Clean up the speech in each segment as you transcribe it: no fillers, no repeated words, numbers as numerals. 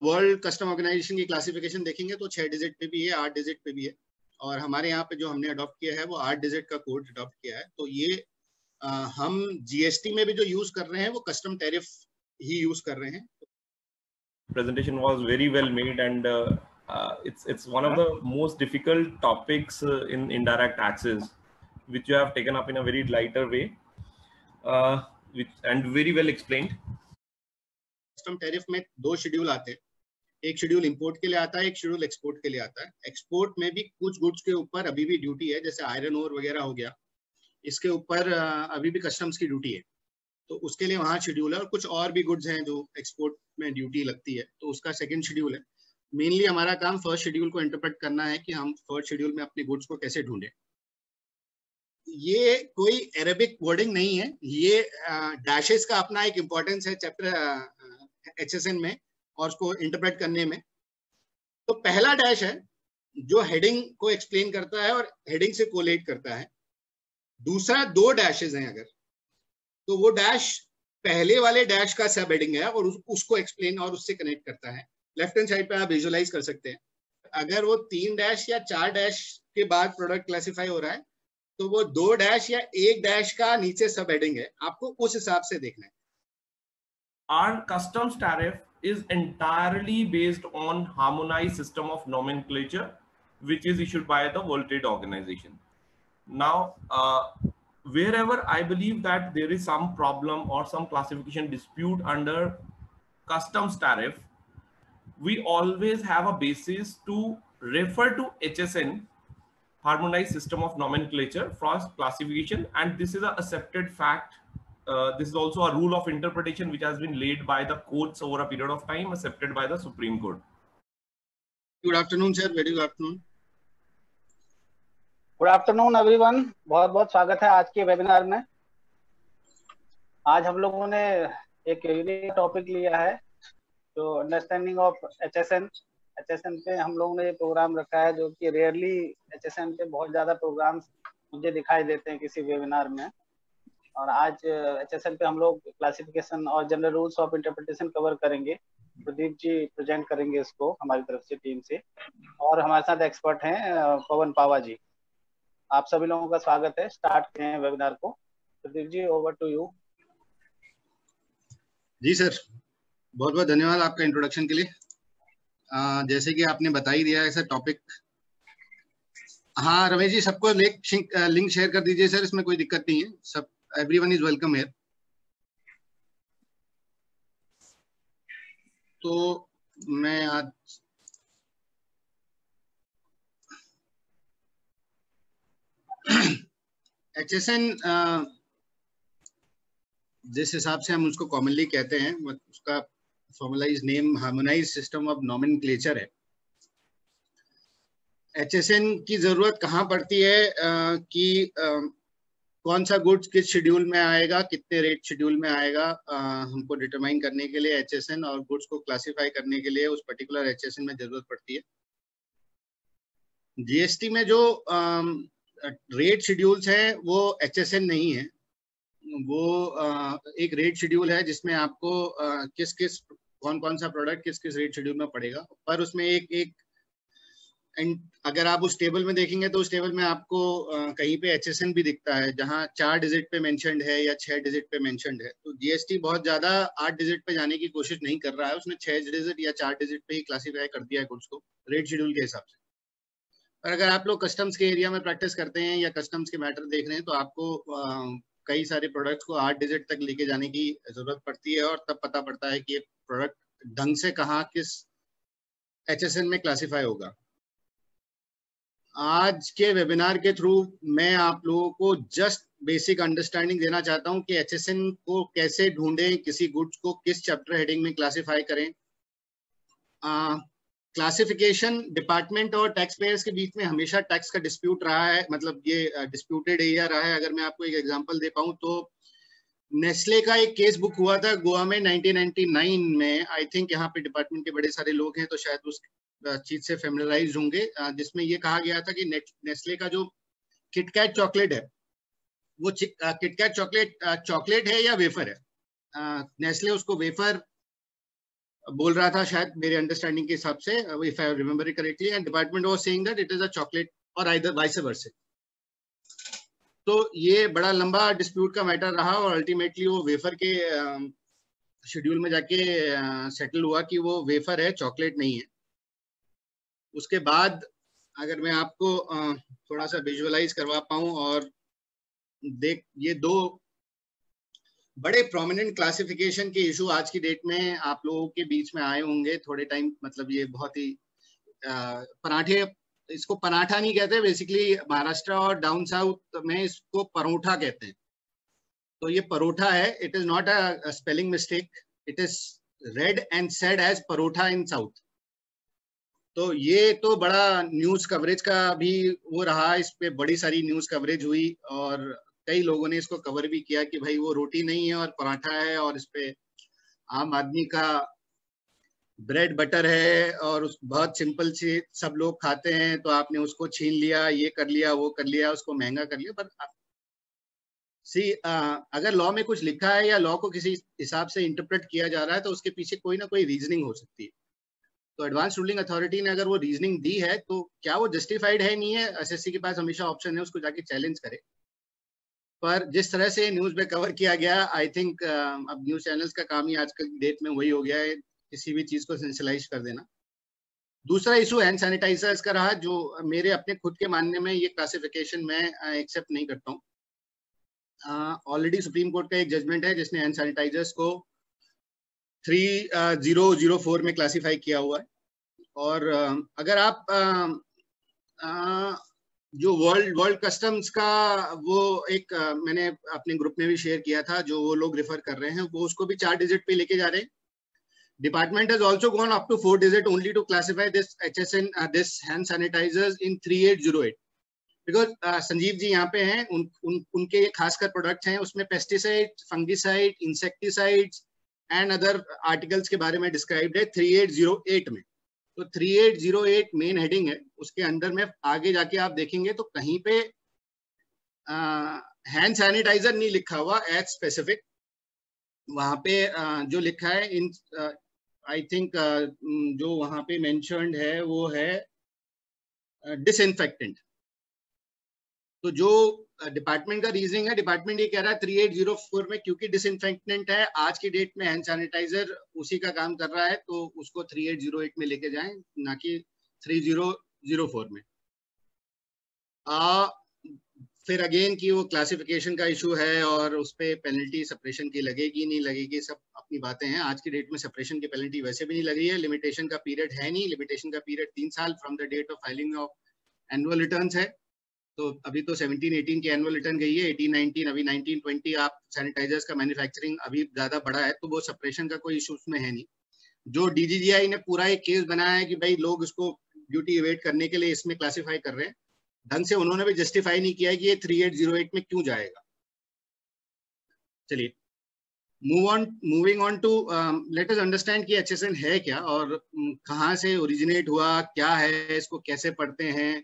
World custom organisation की classification देखेंगे तो 6 डिजिट पे भी है, 8 डिजिट पे भी है, और हमारे यहाँ पे जो हमने अडॉप्ट किया है वो 8 डिजिट का कोड अडॉप्ट किया है। तो ये हम जीएसटी में भी जो यूज कर रहे हैं वो कस्टम टैरिफ ही यूज कर रहे हैं। Presentation was very well made, and it's one of the most difficult topics in indirect taxes, which you have taken up in a very lighter way, and very well explained. Custom tariff में 2 schedule आते हैं, एक schedule import के लिए आता है, एक schedule export के लिए आता है। एक्सपोर्ट में भी कुछ गुड्स के ऊपर अभी भी ड्यूटी है, जैसे आयरन ओर वगैरह हो गया, इसके ऊपर अभी भी कस्टम्स की ड्यूटी है, तो उसके लिए वहाँ शेड्यूल है। और कुछ और भी गुड्स हैं जो एक्सपोर्ट में ड्यूटी लगती है, तो उसका सेकंड शेड्यूल है। मेनली हमारा काम फर्स्ट शेड्यूल को इंटरप्रेट करना है कि हम फर्स्ट शेड्यूल में अपने गुड्स को कैसे ढूंढें। ये कोई अरेबिक वर्डिंग नहीं है, ये डैशेस का अपना एक इम्पोर्टेंस है चैप्टर HSN में और उसको इंटरप्रेट करने में। तो पहला डैश है जो हेडिंग को एक्सप्लेन करता है और हेडिंग से कोलेट करता है। दूसरा 2 डैशेस हैं अगर, तो वो डैश पहले वाले डैश का सब हेडिंग है और उसको एक्सप्लेन और उससे कनेक्ट करता है। लेफ्ट हैंड साइड पे आप विजुअलाइज कर सकते हैं। अगर वो 3 डैश या 4 डैश के बाद प्रोडक्ट क्लासिफाई हो रहा है तो वो 2 डैश या 1 डैश का नीचे सब हेडिंग है, आपको उस हिसाब से देखना है। Our customs tariff is entirely based on harmonized system of nomenclature, which is issued by the World Trade Organization. Now, wherever I believe that there is some problem or some classification dispute under customs tariff, we always have a basis to refer to HSN, harmonized system of nomenclature, for classification, and this is a accepted fact. This is also a rule of interpretation which has been laid by the courts over a period of time, accepted by the Supreme Court. Good afternoon, sir. Very good afternoon. Good afternoon everyone, बहुत बहुत स्वागत है आज के webinar में। आज हम लोगों ने एक यूनिक टॉपिक लिया है जो अंडरस्टैंडिंग ऑफ HSN पे हम लोगों ने ये प्रोग्राम रखा है, जो कि रेयरली HSN पे बहुत ज़्यादा प्रोग्राम्स मुझे दिखाई देते हैं किसी वेबिनार में। और आज HSN पे हम लोग क्लासिफिकेशन और general rules of interpretation cover करेंगे। प्रदीप जी प्रेजेंट करेंगे इसको हमारी तरफ से, टीम से, और हमारे साथ एक्सपर्ट हैं पवन पावा जी। आप सभी लोगों का स्वागत है। स्टार्ट करें वेबिनार को। Pradeep ji, over to you. जी सर, बहुत बहुत धन्यवाद आपका इंट्रोडक्शन के लिए। जैसे कि आपने बता ही दिया है सर टॉपिक। हाँ रमेश जी, सबको लिंक शेयर कर दीजिए सर, इसमें कोई दिक्कत नहीं है। सब एवरीवन इज वेलकम हियर। तो मैं आज HSN जिस हिसाब से हम उसको कॉमनली कहते हैं, उसका formalise name harmonised system of nomenclature है। HSN की जरूरत कहाँ पड़ती है कि कौन सा गुड्स किस शेड्यूल में आएगा, कितने रेट शेड्यूल में आएगा, हमको डिटरमाइन करने के लिए HSN और गुड्स को क्लासिफाई करने के लिए उस पर्टिकुलर HSN में जरूरत पड़ती है। GST में जो रेट शेड्यूल्स हैं वो HSN नहीं है, वो एक रेट शेड्यूल है जिसमें आपको कौन सा प्रोडक्ट किस किस रेट शेड्यूल में पड़ेगा। पर उसमें एक अगर आप उस टेबल में देखेंगे तो उस टेबल में आपको कहीं पे HSN भी दिखता है, जहां 4 डिजिट पे मेंशन्ड है या 6 डिजिट पे मेंशन्ड है। तो GST बहुत ज्यादा 8 डिजिट पे जाने की कोशिश नहीं कर रहा है, उसने 6 डिजिट या 4 डिजिट पे ही क्लासिफाई कर दिया है गुड्स को रेट शेड्यूल के हिसाब से। पर अगर आप लोग कस्टम्स के एरिया में प्रैक्टिस करते हैं या कस्टम्स के मैटर देख रहे हैं तो आपको कई सारे प्रोडक्ट्स को 8 डिजिट तक लेके जाने की जरूरत पड़ती है, और तब पता पड़ता है कि ये प्रोडक्ट ढंग से कहाँ किस HSN में क्लासिफाई होगा। आज के वेबिनार के थ्रू मैं आप लोगों को जस्ट बेसिक अंडरस्टैंडिंग देना चाहता हूँ कि HSN को कैसे ढूंढें, किसी गुड्स को किस चैप्टर हेडिंग में क्लासिफाई करें। क्लासिफिकेशन डिपार्टमेंट और टैक्स पेयर्स के बीच में हमेशा टैक्स का डिस्प्यूट रहा है, मतलब ये डिस्प्यूटेड एरिया रहा है। अगर मैं आपको एक एग्जांपल दे पाऊं तो नेस्ले का एक केस बुक हुआ था गोवा में 1999 में। आई थिंक यहाँ पे डिपार्टमेंट के बड़े सारे लोग हैं तो शायद उस चीज से फेमिलराइज होंगे, जिसमें ये कहा गया था कि नेस्ले का जो किटकैट चॉकलेट है वो किटकैट चॉकलेट है या वेफर है। नेस्ले उसको वेफर बोल रहा था शायद मेरे अंडरस्टैंडिंग के हिसाब से, if I remember it correctly, and department was saying that it is a chocolate और आइदर वाइस वर्सा। तो ये बड़ा लंबा डिस्प्यूट का मैटर रहा और अल्टीमेटली वो वेफर के शेड्यूल में जाके सेटल हुआ कि वो वेफर है, चॉकलेट नहीं है। उसके बाद अगर मैं आपको थोड़ा सा विजुअलाइज करवा पाऊं और देख, ये दो बड़े प्रोमिनेंट क्लासिफिकेशन के इशू आज की डेट में आप लोगों के बीच में आए होंगे थोड़े टाइम, मतलब ये बहुत ही पराठे, इसको पराठा नहीं कहते, बेसिकली महाराष्ट्र और डाउन साउथ में इसको परोठा कहते हैं। तो ये परोठा है, it is not a spelling mistake, it is read and said as parotta in south. तो ये तो बड़ा न्यूज कवरेज का भी वो रहा, इस पे बड़ी सारी न्यूज कवरेज हुई और कई लोगों ने इसको कवर भी किया कि भाई वो रोटी नहीं है और पराठा है और इस पे आम आदमी का ब्रेड बटर है और उस बहुत सिंपल सी सब लोग खाते हैं, तो आपने उसको छीन लिया, ये कर लिया, वो कर लिया, उसको महंगा कर लिया। पर अगर लॉ में कुछ लिखा है या लॉ को किसी हिसाब से इंटरप्रेट किया जा रहा है तो उसके पीछे कोई ना कोई रीजनिंग हो सकती है। तो एडवांस रूलिंग अथॉरिटी ने अगर वो रीजनिंग दी है तो क्या वो जस्टिफाइड है, नहीं है, एसएससी के पास हमेशा ऑप्शन है उसको जाके चैलेंज करे। पर जिस तरह से न्यूज में कवर किया गया, आई थिंक अब न्यूज चैनल्स का काम ही आजकल की डेट में वही हो गया है, किसी भी चीज को सेंसलाइज कर देना। दूसरा इशू हैंड सैनिटाइजर्स का रहा, जो मेरे अपने खुद के मानने में ये क्लासिफिकेशन मैं एक्सेप्ट नहीं करता हूँ। ऑलरेडी सुप्रीम कोर्ट का एक जजमेंट है जिसने हैंड सैनिटाइजर्स को 3004 में क्लासिफाई किया हुआ है। और अगर आप जो वर्ल्ड कस्टम्स का वो एक मैंने अपने ग्रुप में भी शेयर किया था, जो वो लोग रेफर कर रहे हैं, वो उसको भी 4 डिजिट पे लेके जा रहे हैं। Department has also gone up to 4 digit only to classify this HSN this hand sanitizers in 3808 because Sanjeev ji यहाँ पे हैं, उनके खासकर प्रोडक्ट्स हैं, उसमें pesticide, fungicide, insecticides and other articles के बारे में डिस्क्राइब्ड है 3808 में। तो 3808 मेन हेडिंग है, उसके अंदर में आगे जाके आप देखेंगे तो कहीं पे हैंड सैनिटाइजर नहीं लिखा हुआ एज स्पेसिफिक, वहां पे जो लिखा है इन आई थिंक जो वहां पे मेंशन्ड है वो है डिसइंफेक्टेंट। तो जो डिपार्टमेंट का रीजनिंग है, डिपार्टमेंट ये कह रहा है 3804 में क्योंकि डिसइंफेक्टेंट है, आज की डेट में हैंड सैनिटाइजर उसी का काम कर रहा है, तो उसको 3808 में लेके जाएं, ना कि 3004 में। फिर अगेन की वो क्लासिफिकेशन का इशू है और उस पर पेनल्टी सेपरेशन की लगेगी नहीं लगेगी, सब अपनी बातें हैं। आज की डेट में सेपरेशन की पेनल्टी वैसे भी नहीं लग रही है, लिमिटेशन का पीरियड है नहीं, लिमिटेशन का पीरियड 3 साल from the date of filing of annual returns है। तो अभी तो 17-18 की एनुअल रिटर्न गई है, 18-19, अभी 19-20 आप सैनिटाइजर्स का मैन्युफैक्चरिंग अभी ज्यादा बड़ा है, तो वो सेपरेशन का कोई इशू उसमें है नहीं। जो डीजीजीआई ने पूरा एक केस बनाया है कि भाई लोग इसको ड्यूटी इवेट करने के लिए इसमें क्लासिफाई कर रहे हैं, ढंग से उन्होंने भी जस्टिफाई नहीं किया है कि ये 3808 में क्यों जाएगा। चलिए moving on to let us understand कि HSN है क्या और कहाँ से ओरिजिनेट हुआ, क्या है, इसको कैसे पढ़ते हैं,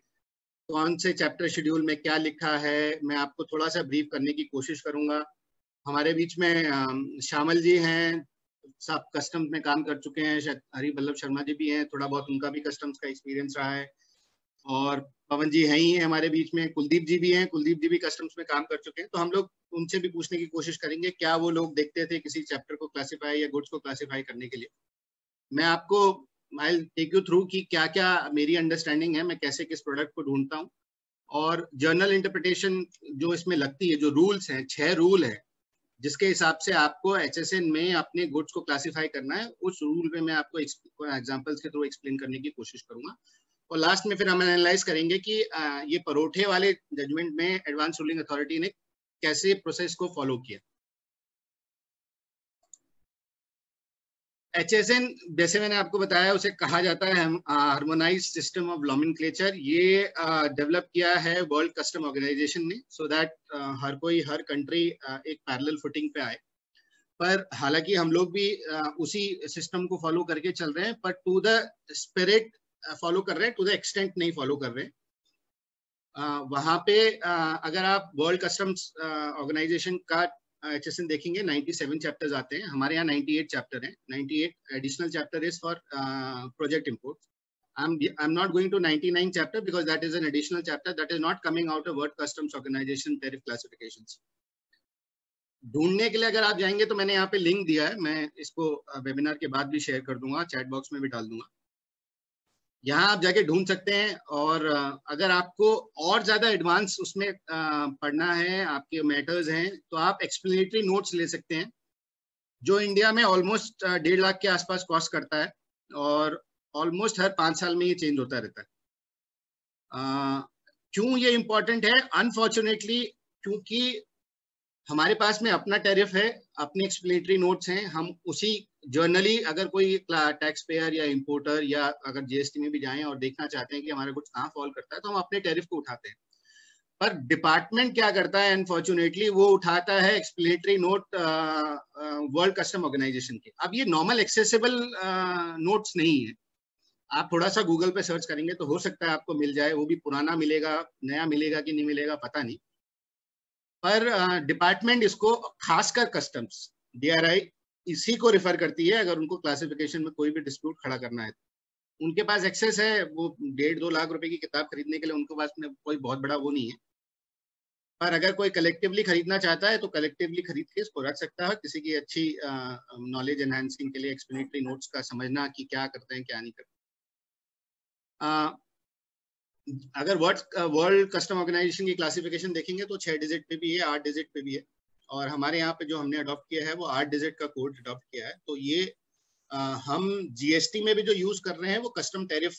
कौन से चैप्टर शेड्यूल में क्या लिखा है, मैं आपको थोड़ा सा ब्रीफ करने की कोशिश करूंगा। हमारे बीच में शामल जी हैं, सब कस्टम्स में काम कर चुके हैं, शायद हरिवल्लभ शर्मा जी भी हैं, थोड़ा बहुत उनका भी कस्टम्स का एक्सपीरियंस रहा है, और पवन जी हैं ही हैं हमारे बीच में, कुलदीप जी भी हैं, कुलदीप जी भी कस्टम्स में काम कर चुके हैं। तो हम लोग उनसे भी पूछने की कोशिश करेंगे क्या वो लोग देखते थे किसी चैप्टर को क्लासिफाई या गुड्स को क्लासिफाई करने के लिए। मैं आपको आई टेक यू थ्रू कि क्या क्या मेरी अंडरस्टैंडिंग है, मैं कैसे किस प्रोडक्ट को ढूंढता हूँ, और जर्नल इंटरप्रिटेशन जो इसमें लगती है, जो रूल्स हैं, 6 रूल है जिसके हिसाब से आपको HSN में अपने गुड्स को क्लासिफाई करना है, उस रूल में मैं आपको एग्जांपल्स के थ्रू एक्सप्लेन करने की कोशिश करूंगा। और लास्ट में फिर हम एनालाइज करेंगे कि ये परोठे वाले जजमेंट में एडवांस रूलिंग अथॉरिटी ने कैसे प्रोसेस को फॉलो किया। HSN जैसे मैंने आपको बताया उसे कहा जाता है हार्मोनाइज्ड सिस्टम ऑफ नॉमेनक्लेचर। ये डेवलप किया है वर्ल्ड कस्टम ऑर्गेनाइजेशन ने, सो दैट हर कंट्री एक पैरेलल फुटिंग पे आए। पर हालांकि हम लोग भी उसी सिस्टम को फॉलो करके चल रहे हैं, पर टू द स्पिरिट फॉलो कर रहे हैं, टू द एक्सटेंट नहीं फॉलो कर रहे हैं। वहां पे अगर आप वर्ल्ड कस्टम्स ऑर्गेनाइजेशन का HSN देखेंगे 97 चैप्टर्स आते हैं, हमारे यहाँ 98 चैप्टर हैं। 98 additional chapter is for project import. I'm not going to 99 chapter because that is an additional chapter that is not coming out of World Customs Organization tariff classifications. ढूंढने के लिए अगर आप जाएंगे तो मैंने यहाँ पे लिंक दिया है, मैं इसको वेबिनार के बाद भी शेयर कर दूंगा, चैट बॉक्स में भी डाल दूंगा, यहाँ आप जाके ढूंढ सकते हैं। और अगर आपको और ज्यादा एडवांस उसमें पढ़ना है, आपके मैटर्स हैं, तो आप एक्सप्लेनेटरी नोट्स ले सकते हैं, जो इंडिया में ऑलमोस्ट 1.5 लाख के आसपास कॉस्ट करता है और ऑलमोस्ट हर 5 साल में ये चेंज होता रहता है। क्यों ये इम्पोर्टेंट है? अनफॉर्चुनेटली क्योंकि हमारे पास में अपना टैरिफ है, अपने एक्सप्लेनेटरी नोट्स हैं, हम उसी जर्नली अगर कोई टैक्स पेयर या इंपोर्टर या अगर जीएसटी में भी जाएं और देखना चाहते हैं कि हमारा कुछ कहाँ फॉल करता है, तो हम अपने टैरिफ को उठाते हैं। पर डिपार्टमेंट क्या करता है अनफॉर्चुनेटली, वो उठाता है explanatory note world custom organisation के। अब ये नॉर्मल एक्सेसिबल नोट्स नहीं है, आप थोड़ा सा गूगल पे सर्च करेंगे तो हो सकता है आपको मिल जाए, वो भी पुराना मिलेगा, नया मिलेगा कि नहीं मिलेगा पता नहीं। पर डिपार्टमेंट इसको, खासकर कस्टम्स, DRI इसी को रिफर करती है अगर उनको क्लासिफिकेशन में कोई भी डिस्प्यूट खड़ा करना है। उनके पास एक्सेस है, वो 1.5-2 लाख रुपए की किताब खरीदने के लिए उनके पास में कोई बहुत बड़ा वो नहीं है। पर अगर कोई कलेक्टिवली खरीदना चाहता है तो कलेक्टिवली खरीद के इसको रख सकता है, किसी की अच्छी नॉलेज एनहांसिंग के लिए एक्सप्लेनेटरी नोट्स का समझना कि क्या करते हैं क्या नहीं करते। अगर वर्ल्ड कस्टम ऑर्गेनाइजेशन की क्लासिफिकेशन देखेंगे तो 6 डिजिट पे भी है, 8 डिजिट पे भी है, और हमारे यहाँ पे जो हमने अडॉप्ट किया है वो 8 डिजिट का कोड अडॉप्ट किया है। तो ये हम जीएसटी में भी जो यूज कर रहे हैं वो कस्टम टैरिफ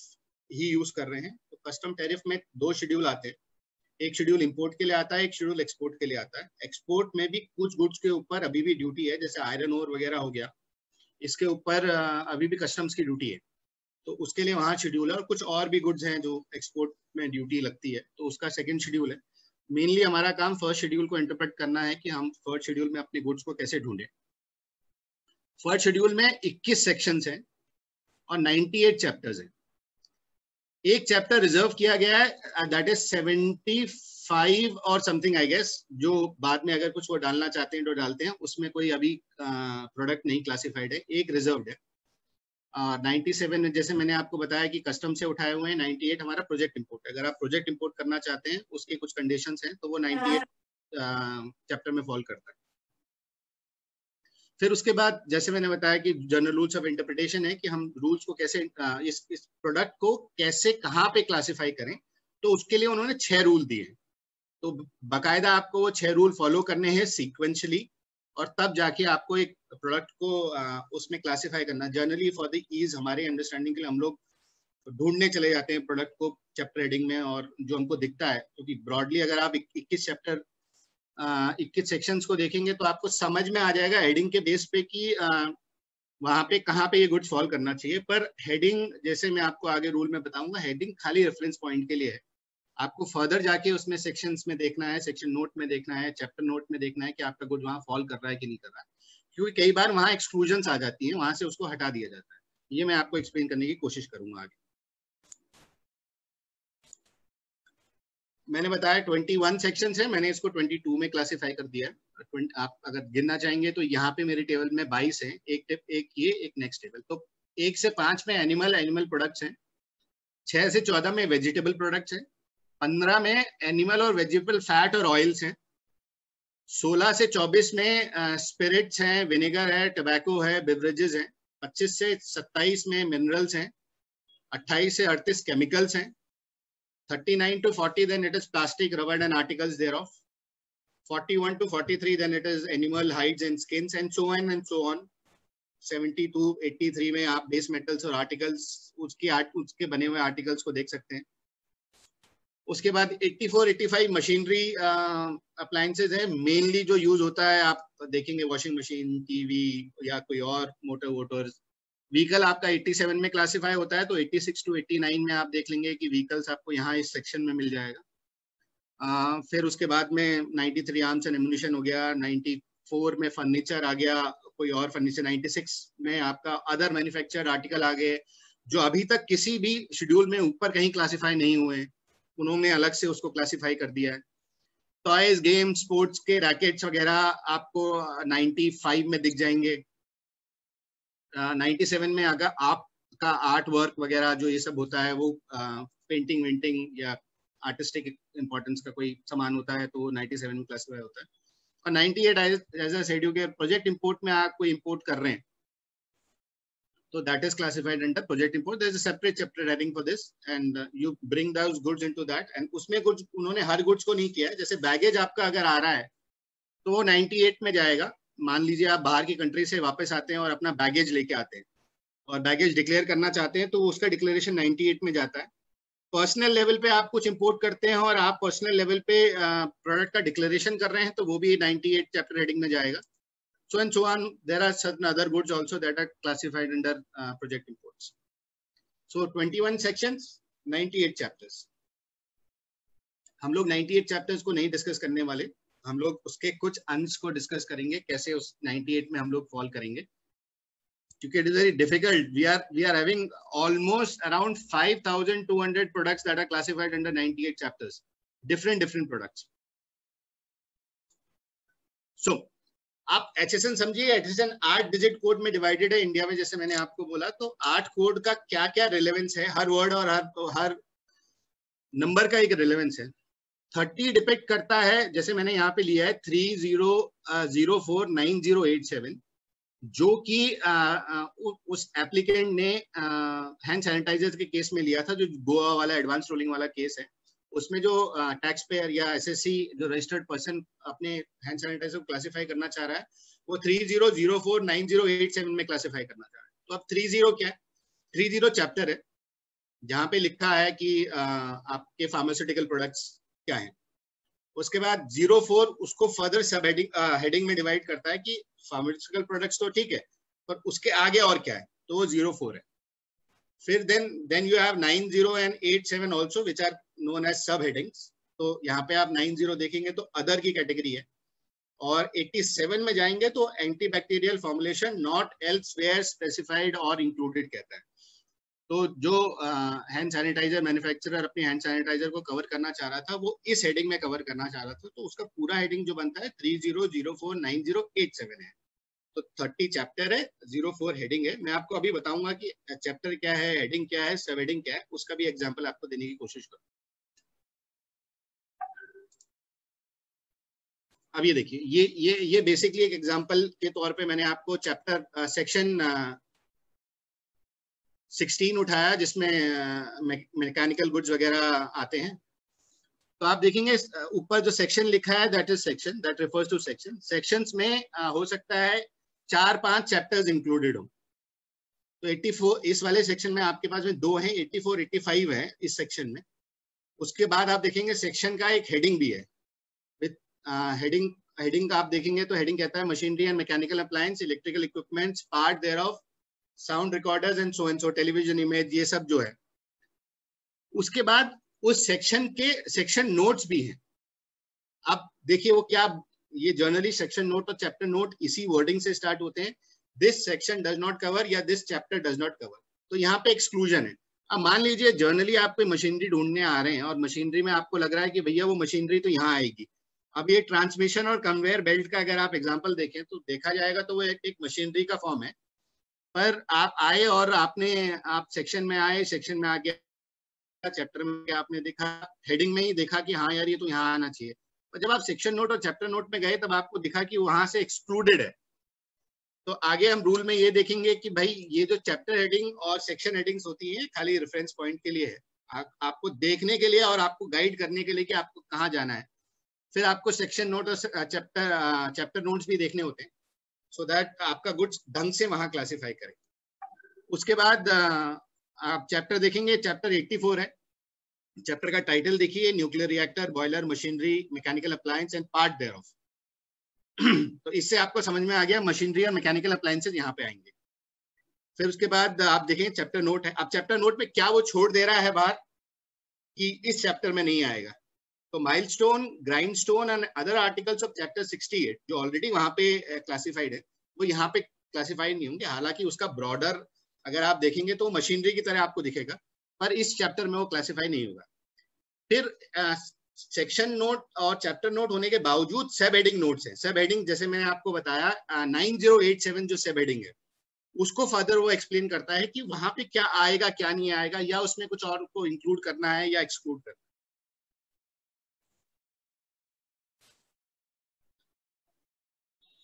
ही यूज कर रहे हैं। तो कस्टम टैरिफ में 2 शेड्यूल आते हैं, एक शेड्यूल इंपोर्ट के लिए आता है, एक शेड्यूल एक्सपोर्ट के लिए आता है। एक्सपोर्ट में भी कुछ गुड्स के ऊपर अभी भी ड्यूटी है, जैसे आयरन ओर वगैरह हो गया, इसके ऊपर अभी भी कस्टम्स की ड्यूटी है, तो उसके लिए वहाँ शेड्यूल है। और कुछ और भी गुड्स हैं जो एक्सपोर्ट में ड्यूटी लगती है, तो उसका सेकंड शेड्यूल है। मेनली हमारा काम फर्स्ट शेड्यूल को इंटरप्रेट करना है कि हम फर्स्ट शेड्यूल में अपने गुड्स को कैसे ढूंढें। फर्स्ट शेड्यूल में 21 सेक्शंस हैं और 98 चैप्टर्स हैं। एक चैप्टर रिजर्व किया गया है, दैट इज 75 और समथिंग आई गेस, जो बाद में अगर कुछ वो डालना चाहते हैं तो डालते हैं, उसमें कोई अभी प्रोडक्ट नहीं क्लासिफाइड है, एक रिजर्व्ड है। 97 जैसे मैंने आपको बताया कि कस्टम से उठाए हुए हैं, 98 हमारा प्रोजेक्ट इंपोर्ट है। अगर आप प्रोजेक्ट इंपोर्ट करना चाहते हैं, उसके कुछ कंडीशंस हैं, तो वो 98 चैप्टर में फॉल करता है। फिर उसके बाद जैसे मैंने बताया कि जनरल रूल्स ऑफ इंटरप्रिटेशन है कि हम रूल्स को कैसे इस प्रोडक्ट को कैसे कहाँ पे क्लासिफाई करें, तो उसके लिए उन्होंने 6 रूल दिए। तो बाकायदा आपको वो 6 रूल फॉलो करने हैं सीक्वेंशली, और तब जाके आपको एक प्रोडक्ट को उसमें क्लासिफाई करना। जनरली फॉर द ईज हमारे अंडरस्टैंडिंग के लिए हम लोग ढूंढने चले जाते हैं प्रोडक्ट को चैप्टर हेडिंग में, और जो हमको दिखता है, क्योंकि ब्रॉडली अगर आप 21 चैप्टर 21 सेक्शंस को देखेंगे तो आपको समझ में आ जाएगा हेडिंग के बेस पे कि वहाँ पे कहाँ पे ये गुड्स फॉल करना चाहिए। पर हेडिंग, जैसे मैं आपको आगे रूल में बताऊंगा, हेडिंग खाली रेफरेंस पॉइंट के लिए है। आपको फर्दर जाके उसमें सेक्शंस में देखना है, सेक्शन नोट में देखना है, चैप्टर नोट में देखना है कि आपका गुड वहाँ फॉल कर रहा है कि नहीं कर रहा है, क्योंकि कई बार वहाँ एक्सक्लूजन्स आ जाती हैं, वहाँ से उसको हटा दिया जाता है। ये मैं आपको एक्सप्लेन करने की कोशिश करूंगा आगे। मैंने बताया 21 सेक्शंस है, मैंने इसको 22 में क्लासिफाई कर दिया है। आप अगर गिनना चाहेंगे तो यहाँ पे मेरे टेबल में 22 है, एक ये एक नेक्स्ट टेबल। तो 1 से 5 में एनिमल प्रोडक्ट्स हैं, 6 से 14 में वेजिटेबल प्रोडक्ट्स हैं, 15 में एनिमल और वेजिटेबल फैट और ऑयल्स हैं, 16 से 24 में स्पिरिट्स हैं, विनेगर है, टबैको है, बेवरेजेस हैं, 25 से 27 में मिनरल्स हैं, 28 से 38 केमिकल्स हैं, 39 to 40 then it is plastic, rubber and articles thereof, 41 to 43 then it is animal hides and skins, and so on and so on। 70 to 83 में आप बेस मेटल्स और आर्टिकल्स, उसके बने हुए आर्टिकल्स को देख सकते हैं। उसके बाद 84-85 मशीनरी अप्लायंसेज है, मेनली जो यूज होता है आप देखेंगे वॉशिंग मशीन, टीवी या कोई और मोटर्स। व्हीकल आपका 87 में क्लासिफाई होता है, तो 86 to 89 में आप देख लेंगे कि व्हीकल्स आपको यहाँ इस सेक्शन में मिल जाएगा। फिर उसके बाद में 93 आर्म्स एंड एम्युनिशन हो गया, 94 में फर्नीचर आ गया, कोई और फर्नीचर, 96 में आपका अदर मैन्युफैक्चर्ड आर्टिकल आ गए, जो अभी तक किसी भी शेड्यूल में ऊपर कहीं क्लासिफाई नहीं हुए, उन्होंने अलग से उसको क्लासिफाई कर दिया है। टॉयज, गेम, स्पोर्ट्स के रैकेट्स वगैरह आपको 95 में दिख जाएंगे। 97 में अगर आपका आर्ट वर्क वगैरह जो ये सब होता है वो पेंटिंग वेंटिंग या आर्टिस्टिक इंपॉर्टेंस का कोई सामान होता है तो 97 में क्लासिफाई होता है। और 98 एज अ शेड्यूल के प्रोजेक्ट इंपोर्ट में आप कोई इंपोर्ट कर रहे हैं तो that is classified under project import. There is a separate chapter heading for this and you bring those goods into that and उसमें कुछ उन्होंने हर गुड्स को नहीं किया है। जैसे बैगेज आपका अगर आ रहा है तो वो 98 में जाएगा। मान लीजिए आप बाहर की कंट्री से वापस आते हैं और अपना बैगेज लेके आते हैं और बैगेज डिक्लेयर करना चाहते हैं तो उसका डिक्लेरेशन 98 में जाता है। पर्सनल लेवल पे आप कुछ इंपोर्ट करते हैं और आप पर्सनल लेवल पे प्रोडक्ट का डिक्लेरेशन कर रहे हैं तो वो भी 98 चैप्टर हेडिंग में जाएगा। So and so on, there are certain other goods also that are classified under project imports. So 21 sections, 98 chapters. हम लोग 98 chapters को नहीं डिस्कस करने वाले, हम लोग उसके कुछ अंश को डिस्कस करेंगे कैसे उस 98 में हम लोग फॉल करेंगे, क्योंकि it is very difficult. We are having almost around 5,200 products that are classified under 98 chapters, different products. So आप HSN समझिए, HSN 8 डिजिट कोड में डिवाइडेड है इंडिया में, जैसे मैंने आपको बोला। तो 8 कोड का क्या क्या रिलेवेंस है, हर वर्ड और हर नंबर का एक रिलेवेंस है। 30 डिपेक्ट करता है, जैसे मैंने यहाँ पे लिया है 30049087, जो कि उस एप्लीकेंट ने हैंड सैनिटाइजर के केस में लिया था, जो गोवा वाला एडवांस रोलिंग वाला केस है। उसमें जो टैक्स पेयर या एसएससी जो रजिस्टर्ड पर्सन अपने हैंड सैनिटाइजर को क्लासिफाई करना चाह रहा है वो 30049087 में क्लासिफाई करना चाह रहा है। तो अब 30 क्या है? 30 चैप्टर है जहाँ पे लिखा है कि आपके फार्मास्यूटिकल प्रोडक्ट्स क्या हैं। उसके बाद 04 उसको फर्दर सब हेडिंग में डिवाइड करता है कि फार्मास्यूटिकल प्रोडक्ट्स तो ठीक है पर उसके आगे और क्या है, तो वो 04 है। फिर then you have 90 and 87 also which are known as sub headings. तो यहाँ पे आप 90 देखेंगे तो अदर की कैटेगरी है, और 87 में जाएंगे तो antibacterial formulation not elsewhere specified और इंक्लूडेड कहता है। तो जो हैंड सैनिटाइजर मैन्युफैक्चरर अपने हैंड सैनिटाइजर को कवर करना चाह रहा था वो इस हेडिंग में कवर करना चाह रहा था, तो उसका पूरा हेडिंग जो बनता है 30049087 है। तो 30 चैप्टर है, 04 हेडिंग है। मैं आपको अभी बताऊंगा कि चैप्टर क्या है, हेडिंग क्या है, सब हेडिंग क्या है, उसका भी एग्जांपल आपको देने की कोशिश करूँ। अब ये देखिए, ये बेसिकली एक एग्जांपल के तौर पे मैंने आपको चैप्टर सेक्शन 16 उठाया जिसमें मैकेनिकल गुड्स वगैरह आते हैं। तो आप देखेंगे ऊपर जो सेक्शन लिखा है that is section, that refers to section. Sections में हो सकता है 4-5 चैप्टर्स इंक्लूडेड हो। तो 84 इस वाले सेक्शन में आपके पास में 2 हैं, 84 85 है इस सेक्शन में। उसके बाद आप देखेंगे सेक्शन का एक हेडिंग भी है विद हेडिंग आप देखेंगे तो हेडिंग कहता है machinery and mechanical appliance, electrical equipments, part thereof, sound recorders and so, television image, ये सब जो है। उसके बाद उस सेक्शन के सेक्शन नोट्स भी हैं। आप देखिए वो क्या, ये जर्नली सेक्शन नोट और चैप्टर नोट इसी वर्डिंग से स्टार्ट होते हैं, this section does not cover या this chapter does not cover. तो यहाँ पे एक्सक्लूजन है। अब मान लीजिए जर्नली आप कोई मशीनरी ढूंढने आ रहे हैं और मशीनरी में आपको लग रहा है कि भैया वो मशीनरी तो यहाँ आएगी। अब ये ट्रांसमिशन और कन्वेयर बेल्ट का अगर आप एग्जाम्पल देखें तो देखा जाएगा तो वो एक मशीनरी का फॉर्म है, पर आप आए और आप सेक्शन में आए, सेक्शन में आ गया, चैप्टर में आपने देखा, हेडिंग में ही देखा कि हाँ यार ये तो यहाँ आना चाहिए, और जब आप सेक्शन नोट और चैप्टर नोट में गए तब आपको दिखा कि वहां से एक्सक्लूडेड है। तो आगे हम रूल में ये देखेंगे कि भाई ये जो चैप्टर हेडिंग और सेक्शन हेडिंग्स होती हैं खाली रेफरेंस पॉइंट के लिए है, आपको देखने के लिए और आपको गाइड करने के लिए कि आपको कहाँ जाना है। फिर आपको सेक्शन नोट और चैप्टर नोट्स भी देखने होते हैं सो दैट आपका गुड्स ढंग से वहां क्लासिफाई करें। उसके बाद आप चैप्टर देखेंगे, चैप्टर 84 है। चैप्टर का टाइटल देखिए, nuclear reactor, boiler, machinery, mechanical appliance and part thereof. तो इससे आपको समझ में आ गया मशीनरी और मैकेनिकल अप्लायंसेस यहाँ पे आएंगे। फिर उसके बाद आप देखेंगे चैप्टर नोट है। अब चैप्टर नोट में क्या वो छोड़ दे रहा है बाहर कि इस चैप्टर में नहीं आएगा। तो milestone, grindstone and other articles of chapter 68 जो ऑलरेडी वहां पे क्लासिफाइड है वो यहाँ पे क्लासिफाइड नहीं होंगे। हालांकि उसका ब्रॉडर अगर आप देखेंगे तो मशीनरी की तरह आपको दिखेगा, पर इस चैप्टर में वो क्लासिफाई नहीं होगा। फिर सेक्शन नोट और चैप्टर नोट होने के बावजूद सब हेडिंग नोट्स हैं। सब हेडिंग जैसे मैंने आपको बताया 9087 जो सब हेडिंग है उसको फर्दर वो एक्सप्लेन करता है कि वहां पे क्या आएगा क्या नहीं आएगा, या उसमें कुछ और को इंक्लूड करना है या एक्सक्लूड करना है।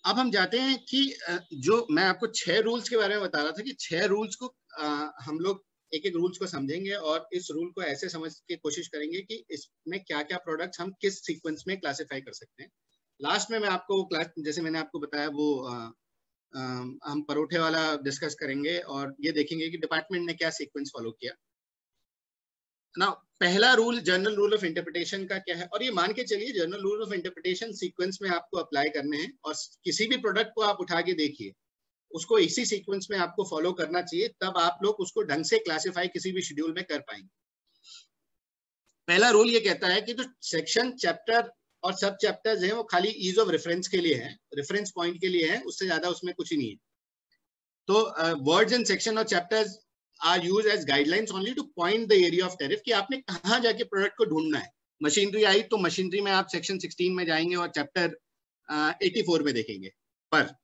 अब हम जाते हैं कि जो मैं आपको 6 रूल्स के बारे में बता रहा था कि 6 रूल्स को हम लोग एक एक रूल्स को समझेंगे और इस रूल को ऐसे समझ के कोशिश करेंगे कि इसमें क्या क्या प्रोडक्ट्स हम किस सीक्वेंस में क्लासिफाई कर सकते हैं। लास्ट में मैं आपको क्लास जैसे मैंने आपको बताया वो हम परोठे वाला डिस्कस करेंगे और ये देखेंगे कि डिपार्टमेंट ने क्या सीक्वेंस फॉलो किया ना। पहला rule general rule of interpretation का क्या है, और ये मान के चलिए general rule of interpretation sequence में आपको अप्लाई करने हैं और किसी भी प्रोडक्ट को आप उठा के देखिए उसको इसी सीक्वेंस में आपको फॉलो करना चाहिए, तब आप लोग उसको ढंग से क्लासिफाई किसी भी शेड्यूल में कर पाएंगे। पहला रूल ये कहता है कि जो सेक्शन चैप्टर और सब चैप्टर्स हैं वो खाली ईज ऑफ रेफरेंस के लिए हैं, रेफरेंस पॉइंट के लिए हैं, उससे ज्यादा उसमें कुछ ही नहीं है। तो वर्ड्स एंड सेक्शन और chapters are used as guidelines only to point the area of tariff कि आपने कहाँ जाके प्रोडक्ट को ढूंढना है। मशीनरी आई तो मशीनरी में आप सेक्शन 16 में जाएंगे और चैप्टर 84 में देखेंगे, पर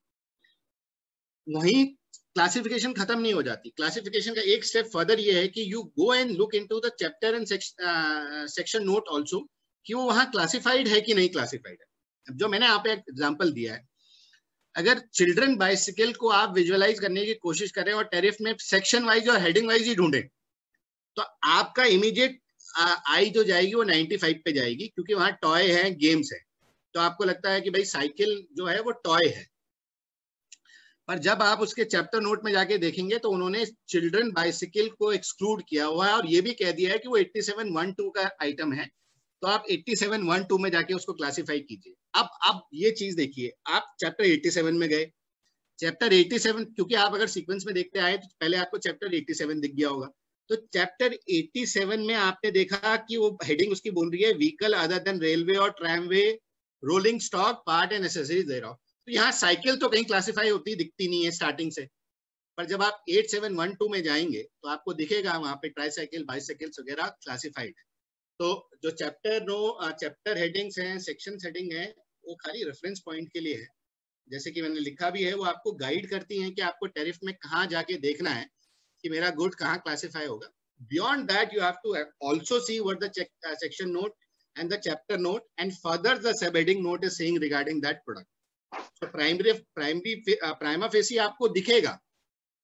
वहीं क्लासिफिकेशन खत्म नहीं हो जाती। क्लासिफिकेशन का एक स्टेप फर्दर ये है कि you go and look into the chapter and section note also कि वो वहां क्लासिफाइड है कि नहीं क्लासिफाइड है। जो मैंने यहाँ पे एक एग्जांपल दिया है, अगर चिल्ड्रन बाइसिकल को आप विजुअलाइज करने की कोशिश करें और टैरिफ में सेक्शन वाइज और हेडिंग वाइज ही ढूंढें तो आपका इमीडिएट आई जो जाएगी वो 95 पे जाएगी, क्योंकि वहां टॉय है, गेम्स है, तो आपको लगता है कि भाई साइकिल जो है वो टॉय है। पर जब आप उसके चैप्टर नोट में जाके देखेंगे तो उन्होंने चिल्ड्रन बाइसिकल को एक्सक्लूड किया हुआ है और ये भी कह दिया है कि वो 8712 का आइटम है, तो आप 8712 में जाके उसको क्लासिफाई कीजिए। अब ये चीज देखिए, आप चैप्टर 87 में गए, चैप्टर 87 क्योंकि आप अगर सीक्वेंस में देखते आए तो पहले आपको चैप्टर 87 दिख गया होगा, तो चैप्टर 87 में आपने देखा कि वो हेडिंग उसकी बोल रही है व्हीकल अदर देन रेलवे और tramway rolling stock part and accessories दे रहा हो। तो यहाँ साइकिल तो कहीं क्लासिफाई होती दिखती नहीं है स्टार्टिंग से, पर जब आप 8712 में जाएंगे तो आपको दिखेगा वहां पे ट्राईसाइकिल, बाइसाइकिल्स वगैरह क्लासिफाइड है। तो जो चैप्टर हेडिंग्स हैं, सेक्शन हेडिंग है, वो खाली रेफरेंस पॉइंट के लिए है। जैसे कि मैंने लिखा भी है, वो आपको गाइड करती हैं कि आपको टैरिफ में कहाँ जाके देखना है कि मेरा गुड कहाँ क्लासिफाई होगा। Beyond that you have to also see what the section note and the chapter note and further the sub heading note is saying regarding that product. तो प्राइमा फेसी आपको दिखेगा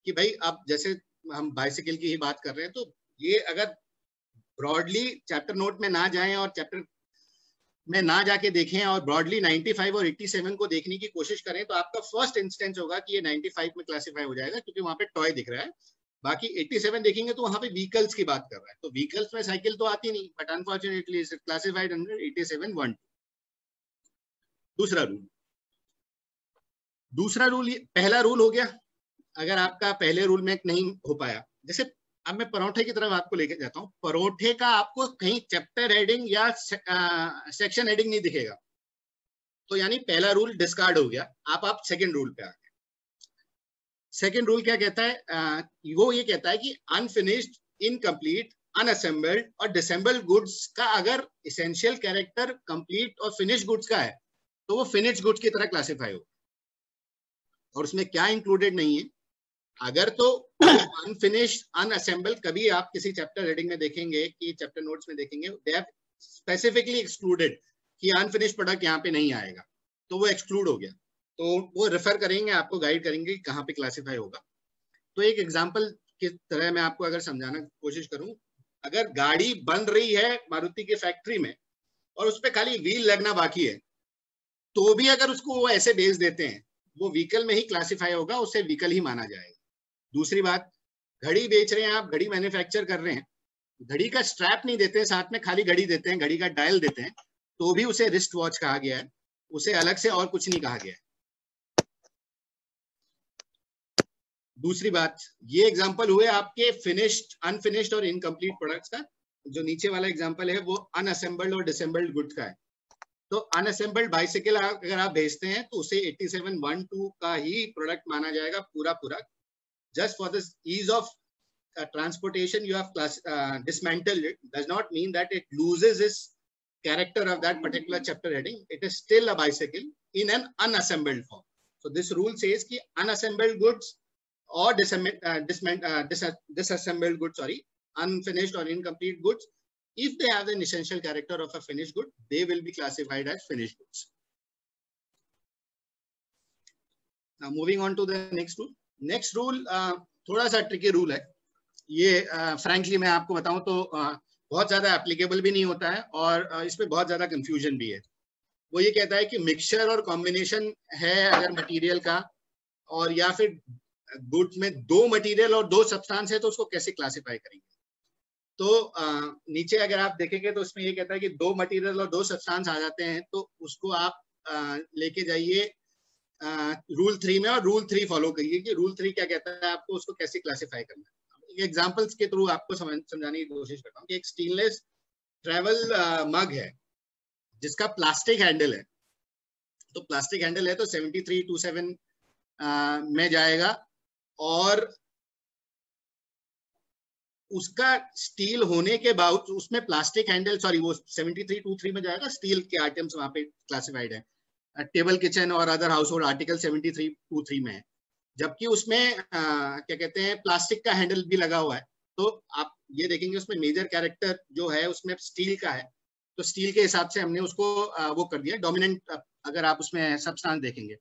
कि भाई अब जैसे हम बाइसिकल की ही बात कर रहे हैं, तो ये अगर ब्रॉडली चैप्टर नोट में ना जाएं और चैप्टर में ना जाके देखें और ब्रॉडली 95 और 87 को देखने की कोशिश करें तो आपका फर्स्ट इंस्टेंस होगा कि ये 95 में क्लासिफाई हो जाएगा, क्योंकि वहां पे टॉय दिख रहा है। बाकी 87 देखेंगे तो वहां पे व्हीकल्स की बात कर रहा है, तो व्हीकल्स में साइकिल तो आती नहीं, but unfortunately is classified under 8712। दूसरा रूल पहला रूल हो गया। अगर आपका पहले रूल में नहीं हो पाया, जैसे अब मैं परोठे की तरफ आपको लेके जाता हूँ, परोठे का आपको कहीं चैप्टर हेडिंग या सेक्शन हेडिंग नहीं दिखेगा, तो यानी पहला रूल डिस्कार्ड हो गया। आप सेकंड रूल पे आ गए। सेकंड रूल क्या कहता है? वो ये कहता है कि अनफिनिश्ड, इनकम्प्लीट, अनअसेंबल्ड और डिसेंबल्ड गुड्स का अगर इसेंशियल कैरेक्टर कंप्लीट और फिनिश गुड्स का है तो वो फिनिश गुड्स की तरह क्लासिफाई होगा। और उसमें क्या इंक्लूडेड नहीं है, अगर तो अनफिनिश्ड, अनअसेंबल्ड कभी आप किसी चैप्टर हेडिंग में देखेंगे कि चैप्टर नोट्स में देखेंगे दे हैव स्पेसिफिकली एक्सक्लूडेड कि अनफिनिश्ड प्रोडक्ट यहाँ पे नहीं आएगा, तो वो एक्सक्लूड हो गया, तो वो रेफर करेंगे, आपको गाइड करेंगे कि कहाँ पे क्लासिफाई होगा। तो एक एग्जांपल की तरह मैं आपको अगर समझाना कोशिश करूं, अगर गाड़ी बन रही है मारुति की फैक्ट्री में और उस पर खाली व्हील लगना बाकी है, तो भी अगर उसको वो ऐसे बेच देते हैं, वो व्हीकल में ही क्लासिफाई होगा, उसे व्हीकल ही माना जाएगा। दूसरी बात, घड़ी बेच रहे हैं आप, घड़ी मैन्युफैक्चर कर रहे हैं, घड़ी का स्ट्रैप नहीं देते हैं, साथ में खाली घड़ी देते हैं, घड़ी का डायल देते हैं, तो भी उसे रिस्ट वॉच कहा गया है, उसे अलग से और कुछ नहीं कहा गया है। दूसरी बात, ये एग्जांपल हुए आपके फिनिश्ड, अनफिनिश्ड और इनकम्प्लीट प्रोडक्ट्स का। जो नीचे वाला एग्जांपल है वो अनअसेंबल्ड और डिसेंबल्ड गुड्स का है। तो अनअसेंबल्ड बाइसिकल अगर आप भेजते हैं तो उसे 8712 का ही प्रोडक्ट माना जाएगा पूरा। Just for this ease of transportation you have dismantled it, does not mean that it loses its character of that particular chapter heading, it is still a bicycle in an unassembled form. So this rule says कि unassembled goods or disassembled goods, unfinished or incomplete goods, if they have an essential character of a finished good, they will be classified as finished goods. Now moving on to the next rule. Next rule थोड़ा सा tricky rule है. ये frankly मैं आपको बताऊं तो बहुत ज्यादा applicable भी नहीं होता है और इसमें बहुत ज्यादा confusion भी है. वो ये कहता है कि mixture और combination है अगर material का, और या फिर goods में दो material और दो substance है तो उसको कैसे classify करेंगे. तो नीचे अगर आप देखेंगे तो उसमें ये कहता है कि दो मटेरियल और दो सब्सटेंस आ जाते हैं तो उसको आप लेके जाइए रूल 3 में और रूल 3 फॉलो करिए कि रूल 3 क्या कहता है, आपको उसको कैसे क्लासिफाई करना है. एग्जांपल्स के थ्रू आपको समझाने की कोशिश करता हूँ कि एक स्टेनलेस ट्रैवल मग है जिसका प्लास्टिक हैंडल है. तो प्लास्टिक हैंडल है तो 7327 में जाएगा और उसका स्टील होने के बावजूद उसमें प्लास्टिक हैंडल, सॉरी वो 7323 में जाएगा, स्टील के आइटम्स वहां पे क्लासिफाइड है. टेबल किचन और अदर हाउस होल्ड आर्टिकल 7323 में है, जबकि उसमें क्या कहते हैं प्लास्टिक का हैंडल भी लगा हुआ है. तो आप ये देखेंगे उसमें मेजर कैरेक्टर जो है उसमें स्टील का है, तो स्टील के हिसाब से हमने उसको वो कर दिया डोमिनेंट. अगर आप उसमें सब्सटेंस देखेंगे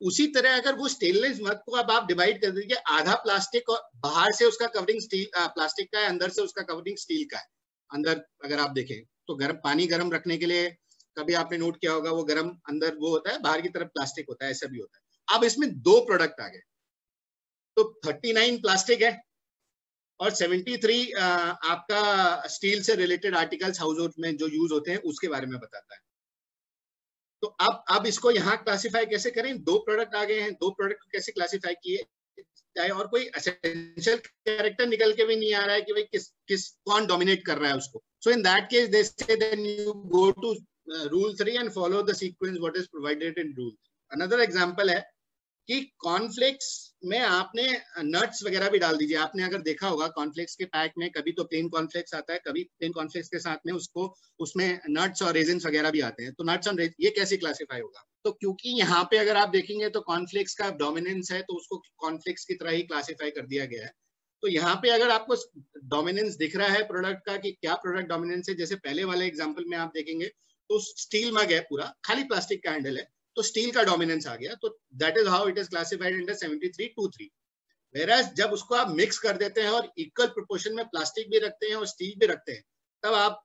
उसी तरह अगर वो स्टेनलेस मग को अब आप डिवाइड कर दीजिए, आधा प्लास्टिक और बाहर से उसका कवरिंग स्टील प्लास्टिक का है, अंदर से उसका कवरिंग स्टील का है. अंदर अगर आप देखें तो पानी गर्म रखने के लिए कभी आपने नोट किया होगा वो गर्म अंदर वो होता है, बाहर की तरफ प्लास्टिक होता है, ऐसा भी होता है. अब इसमें दो प्रोडक्ट आ गए तो 39 प्लास्टिक है और 73 आपका स्टील से रिलेटेड आर्टिकल्स हाउस होल्ड में जो यूज होते हैं उसके बारे में बताता है. तो अब इसको यहाँ क्लासिफाई कैसे करें, दो प्रोडक्ट आ गए हैं, दो प्रोडक्ट को कैसे क्लासिफाई किए जाए और कोई एसेंशियल कैरेक्टर निकल के भी नहीं आ रहा है कि भाई कौन डोमिनेट कर रहा है उसको. सो in that case they say then you go to rule 3 and follow the sequence what is provided in rule. Another example है कि कॉर्नफ्लेक्स में आपने नट्स वगैरह भी डाल दीजिए. आपने अगर देखा होगा कॉर्नफ्लेक्स के पैक में कभी तो प्लेन कॉर्नफ्लेक्स आता है, कभी प्लेन कॉर्नफ्लेक्स के साथ में उसमें नट्स और रेजिन्स वगैरह भी आते हैं. तो नट्स और ये कैसे क्लासिफाई होगा, तो क्योंकि यहाँ पे अगर आप देखेंगे तो कॉर्नफ्लेक्स का डोमिनेंस है तो उसको कॉर्नफ्लेक्स की तरह ही क्लासिफाई कर दिया गया है. तो यहाँ पे अगर आपको डोमिनेंस दिख रहा है प्रोडक्ट का कि क्या प्रोडक्ट डोमिनेंस है, जैसे पहले वाले एग्जाम्पल में आप देखेंगे तो स्टील मग है, पूरा खाली प्लास्टिक का हैंडल है, तो स्टील का डोमिनेंस आ गया. तो that is how it is classified under 7323. Whereas जब उसको आप मिक्स कर देते हैं और इक्वल प्रोपोर्शन में प्लास्टिक भी रखते हैं और स्टील भी रखते हैं, तब आप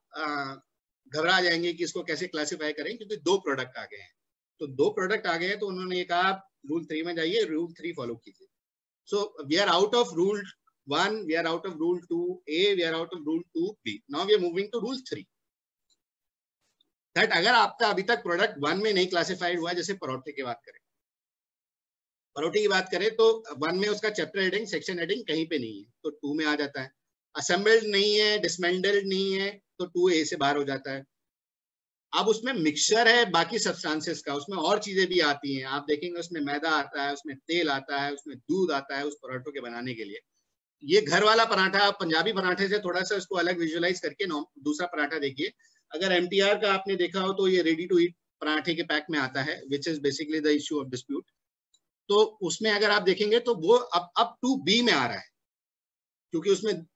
घबरा जाएंगे कि इसको कैसे क्लासिफाई करें, क्योंकि दो प्रोडक्ट आ गए हैं. तो दो प्रोडक्ट आ गए हैं तो उन्होंने ये कहा आप रूल 3 में जाइए, रूल 3 फॉलो कीजिए. So we are out of rule 1, we are out of rule 2A, we are out of rule 2B. Now we are moving to rule 3. That अगर आपका अभी तक प्रोडक्ट 1 में नहीं क्लासिफाइड हुआ है, जैसे परोठे की बात करें तो 1 में उसका चैप्टर हेडिंग सेक्शन हेडिंग कहीं पे नहीं है तो 2 में आ जाता है. असेंबल्ड नहीं है, डिसमेंडल्ड नहीं है तो 2A से बाहर हो जाता है. अब उसमें मिक्सचर है बाकी सब्सटेंसेस का, उसमें और चीजें भी आती हैं. आप देखेंगे उसमें मैदा आता है, उसमें तेल आता है, उसमें दूध आता है उस पराठों के बनाने के लिए. ये घर वाला पराठा, पंजाबी पराठे से थोड़ा सा उसको अलग विजुअलाइज करके दूसरा पराठा देखिए. अगर MTR का आपने देखा हो तो ये रेडी टू ईट पराठे के पैक में आता है, which is basically the issue of dispute. तो उसमें अगर आप देखेंगे तो वो अब 2B में आ रहा है, क्योंकि उसमें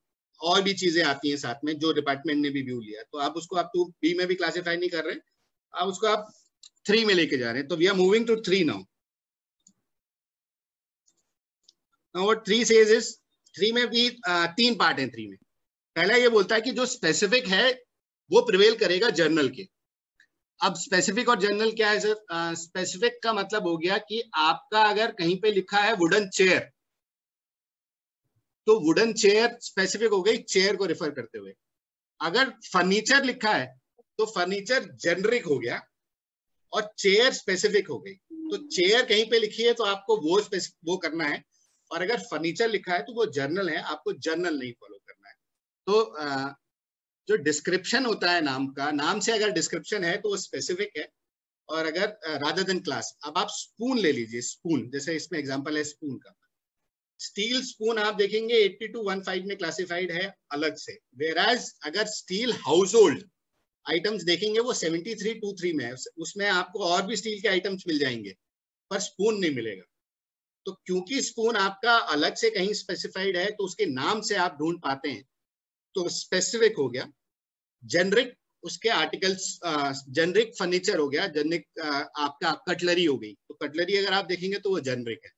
और भी चीजें आती हैं साथ में जो डिपार्टमेंट ने भी व्यू लिया. तो आप उसको आप 2B में भी क्लासिफाई नहीं कर रहे, आप उसको आप 3 में लेके जा रहे हैं. तो we are moving to 3 now. What 3 says is, 3 में भी 3 पार्ट हैं. 3 में पहला ये बोलता है कि जो स्पेसिफिक है वो प्रिवेल करेगा जर्नल के. अब स्पेसिफिक और जर्नल क्या है सर? स्पेसिफिक का मतलब हो गया कि आपका अगर कहीं पे लिखा है वुडन चेयर तो वुडन चेयर स्पेसिफिक हो गई चेयर को रेफर करते हुए. अगर फर्नीचर लिखा है तो फर्नीचर जेनरिक हो गया और चेयर स्पेसिफिक हो गई. तो चेयर कहीं पे लिखी है तो आपको वो करना है, और अगर फर्नीचर लिखा है तो वो जर्नल है, आपको जर्नल नहीं फॉलो करना है. तो जो डिस्क्रिप्शन होता है नाम का, नाम से अगर डिस्क्रिप्शन है तो वो स्पेसिफिक है. और अगर रादर देन क्लास, अब आप स्पून ले लीजिए, स्पून जैसे इसमें एग्जांपल है स्पून का. स्टील स्पून आप देखेंगे 8215 में क्लासिफाइड है अलग से. वेराज अगर स्टील हाउस होल्ड आइटम्स देखेंगे वो 7323 में है, उसमें आपको और भी स्टील के आइटम्स मिल जाएंगे पर स्पून नहीं मिलेगा। तो क्योंकि स्पून आपका अलग से कहीं स्पेसिफाइड है तो उसके नाम से आप ढूंढ पाते हैं, तो स्पेसिफिक हो गया। जेनरिक उसके आर्टिकल्स, जेनरिक फर्नीचर हो गया, जेनरिक आपका कटलरी हो गई, तो कटलरी अगर आप देखेंगे तो वो जेनरिक है।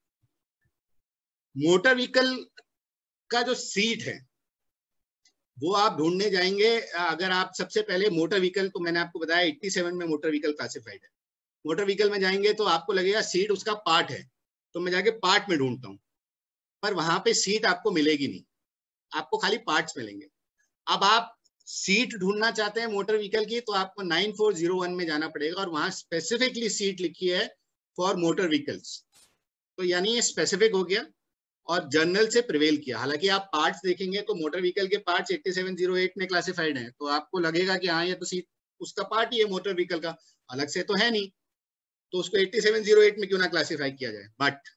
मोटर व्हीकल का जो सीट है वो आप ढूंढने जाएंगे, अगर आप सबसे पहले मोटर व्हीकल, तो मैंने आपको बताया 87 में मोटर व्हीकल क्लासिफाइड है। मोटर व्हीकल में जाएंगे तो आपको लगेगा सीट उसका पार्ट है, तो मैं जाके पार्ट में ढूंढता हूँ, पर वहां पे सीट आपको मिलेगी नहीं, आपको खाली पार्ट्स मिलेंगे। अब आप सीट ढूंढना चाहते हैं मोटर व्हीकल की, तो आपको 9401 में जाना पड़ेगा और वहां स्पेसिफिकली सीट लिखी है फॉर मोटर व्हीकल्स, तो यानी ये स्पेसिफिक हो गया और जर्नल से प्रिवेल किया। हालांकि आप पार्ट्स देखेंगे तो मोटर व्हीकल के पार्ट्स 8708 में क्लासिफाइड हैं, तो आपको लगेगा कि हाँ ये तो सीट उसका पार्ट ही है मोटर व्हीकल का, अलग से तो है नहीं, तो उसको 8708 में क्यों ना क्लासिफाई किया जाए। बट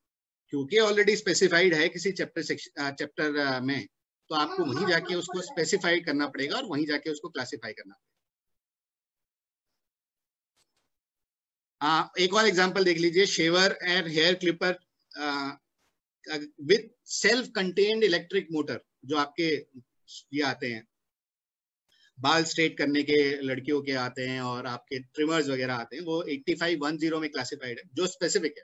क्योंकि ऑलरेडी स्पेसिफाइड है किसी चैप्टर में, तो आपको वहीं जाके उसको स्पेसिफाई करना पड़ेगा और वहीं जाके उसको क्लासिफाई करना पड़ेगा। एक और एग्जांपल देख लीजिए, shaver and hair clipper with self contained electric motor, जो आपके ये आते हैं बाल स्ट्रेट करने के लड़कियों के आते हैं और आपके ट्रिमर्स वगैरह आते हैं, वो 8510 में क्लासिफाइड है, जो स्पेसिफिक है।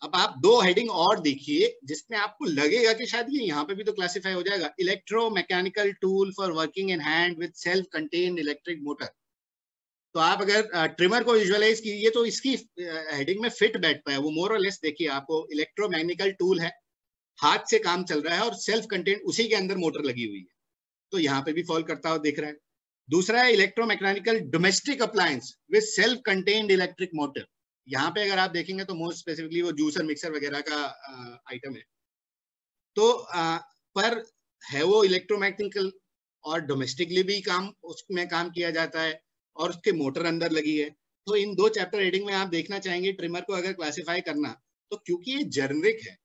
अब आप दो हेडिंग और देखिए जिसमें आपको लगेगा कि शायद ये यहाँ पे भी तो क्लासिफाई हो जाएगा, electromechanical tool for working in hand with self contained electric motor. तो आप अगर ट्रिमर को विजुअलाइज कीजिए तो इसकी हेडिंग में फिट बैठता है वो, मोर और लेस। देखिए आपको इलेक्ट्रोमैकेनिकल टूल है, हाथ से काम चल रहा है और सेल्फ कंटेन्ड, उसी के अंदर मोटर लगी हुई है, तो यहाँ पे भी फॉल करता हुआ दिख रहा है। दूसरा है electromechanical domestic appliance with self contained electric motor. यहाँ पे अगर आप देखेंगे तो मोस्ट स्पेसिफिकली वो जूसर मिक्सर वगैरह का आइटम है, तो पर है वो इलेक्ट्रोमैकेनिकल और डोमेस्टिकली भी काम उसमें काम किया जाता है और उसके मोटर अंदर लगी है। तो इन दो चैप्टर हेडिंग में आप देखना चाहेंगे ट्रिमर को अगर क्लासिफाई करना, तो क्योंकि ये जेनरिक है,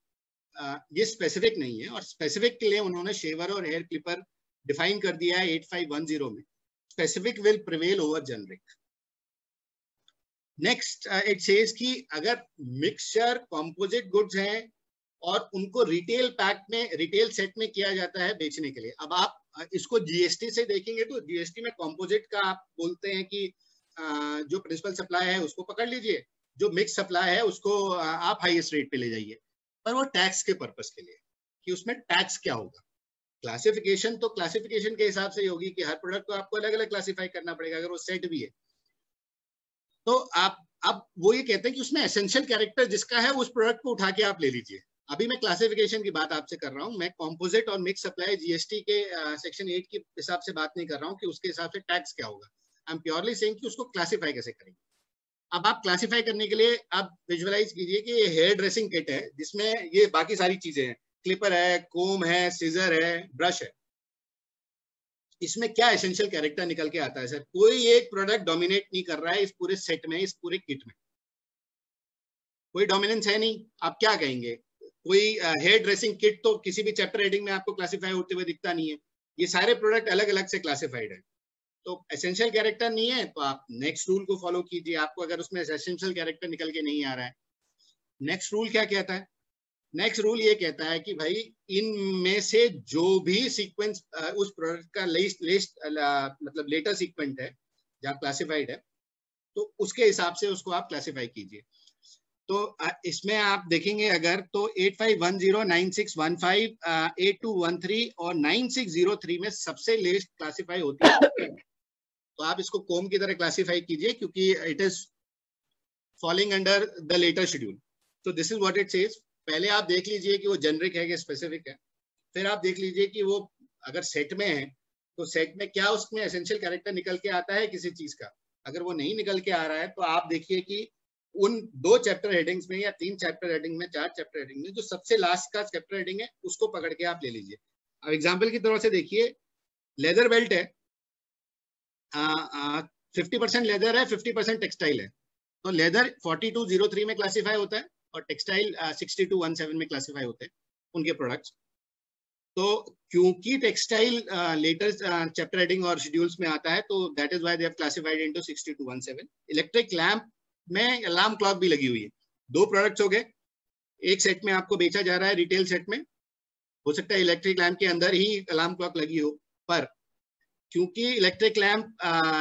ये स्पेसिफिक नहीं है, और स्पेसिफिक के लिए उन्होंने शेवर और हेयर क्लिपर डिफाइन कर दिया है 8510 में। Specific will prevail over generic. Next it says कि अगर मिक्सचर कंपोजिट गुड्स हैं और उनको रिटेल पैक में, रिटेल सेट में किया जाता है बेचने के लिए। अब आप इसको जीएसटी से देखेंगे तो जीएसटी में कंपोजिट का आप बोलते हैं कि जो प्रिंसिपल सप्लाई है उसको पकड़ लीजिए, जो मिक्स सप्लाई है उसको आप हाईएस्ट रेट पे ले जाइए, पर वो टैक्स के पर्पस के लिए कि उसमें टैक्स क्या होगा। क्लासिफिकेशन तो क्लासिफिकेशन के हिसाब से ही होगी कि हर प्रोडक्ट को आपको अलग अलग क्लासिफाई करना पड़ेगा अगर वो सेट भी है। तो आप अब वो ये कहते हैं कि उसमें एसेंशियल कैरेक्टर जिसका है उस प्रोडक्ट को उठा के आप ले लीजिए। अभी मैं क्लासिफिकेशन की बात आपसे कर रहा हूँ, मैं कंपोजिट और मिक्स सप्लाई जीएसटी के सेक्शन 8 के हिसाब से बात नहीं कर रहा हूँ कि उसके हिसाब से टैक्स क्या होगा। आई एम प्योरली सेइंग कि उसको क्लासिफाई कैसे करेंगे। अब आप क्लासिफाई करने के लिए आप विजुअलाइज कीजिए कि ये हेयर ड्रेसिंग किट है जिसमें ये बाकी सारी चीजें हैं, क्लिपर है, कोम है, सीजर है, ब्रश है। इसमें क्या एसेंशियल कैरेक्टर निकल के आता है सर? कोई एक प्रोडक्ट डोमिनेट नहीं कर रहा है इस पूरे सेट में, इस पूरे किट में कोई डोमिनेंस है नहीं। आप क्या कहेंगे? कोई हेयर ड्रेसिंग किट तो किसी भी चैप्टर हेडिंग में आपको क्लासिफाई होते हुए दिखता नहीं है। ये सारे प्रोडक्ट अलग अलग से क्लासिफाइड है, तो एसेंशियल कैरेक्टर नहीं है तो आप नेक्स्ट रूल को फॉलो कीजिए। आपको अगर उसमें एसेंशियल कैरेक्टर निकल के नहीं आ रहा है, नेक्स्ट रूल क्या कहता है? नेक्स्ट रूल ये कहता है कि भाई इनमें से जो भी सीक्वेंस उस प्रोडक्ट का लिस्ट मतलब लेटर सीक्वेंस है जहाँ क्लासिफाइड है, तो उसके हिसाब से उसको आप क्लासिफाई कीजिए। तो इसमें आप देखेंगे अगर तो 8510, 9615, 8213 और 9603 में सबसे लेस्ट क्लासिफाई होती है। तो आप इसको कोम की तरह क्लासिफाई कीजिए क्योंकि it is falling under the latter schedule. तो this is what it says. पहले आप देख लीजिए कि वो जेनरिक है कि स्पेसिफिक है, फिर आप देख लीजिए कि वो अगर सेट में है तो सेट में क्या उसमें एसेंशियल कैरेक्टर निकल के आता है किसी चीज का। अगर वो नहीं निकल के आ रहा है तो आप देखिए कि उन 2 चैप्टर हेडिंग्स में या 3 चैप्टर हेडिंग में, 4 चैप्टर हेडिंग में जो सबसे लास्ट का चैप्टर हेडिंग है उसको पकड़ के आप ले लीजिए। अब एग्जाम्पल की तरह से देखिए, लेदर बेल्ट है, 50% लेदर है, 50% टेक्सटाइल है, तो लेदर 4203 में क्लासिफाई होता है और टेक्सटाइल 6217 में क्लासिफाई होते हैं उनके प्रोडक्ट्स। तो क्योंकि टेक्सटाइल लेटर चैप्टर हेडिंग और शेड्यूल्स में आता है, तो that is why they have classified into 6217। Electric lamp में अलार्म क्लॉक भी लगी हुई है। दो प्रोडक्ट्स हो गए, एक सेट में आपको बेचा जा रहा है रिटेल सेट में, हो सकता है इलेक्ट्रिक लैंप के अंदर ही अलार्म क्लॉक लगी हो, पर क्योंकि इलेक्ट्रिक लैंप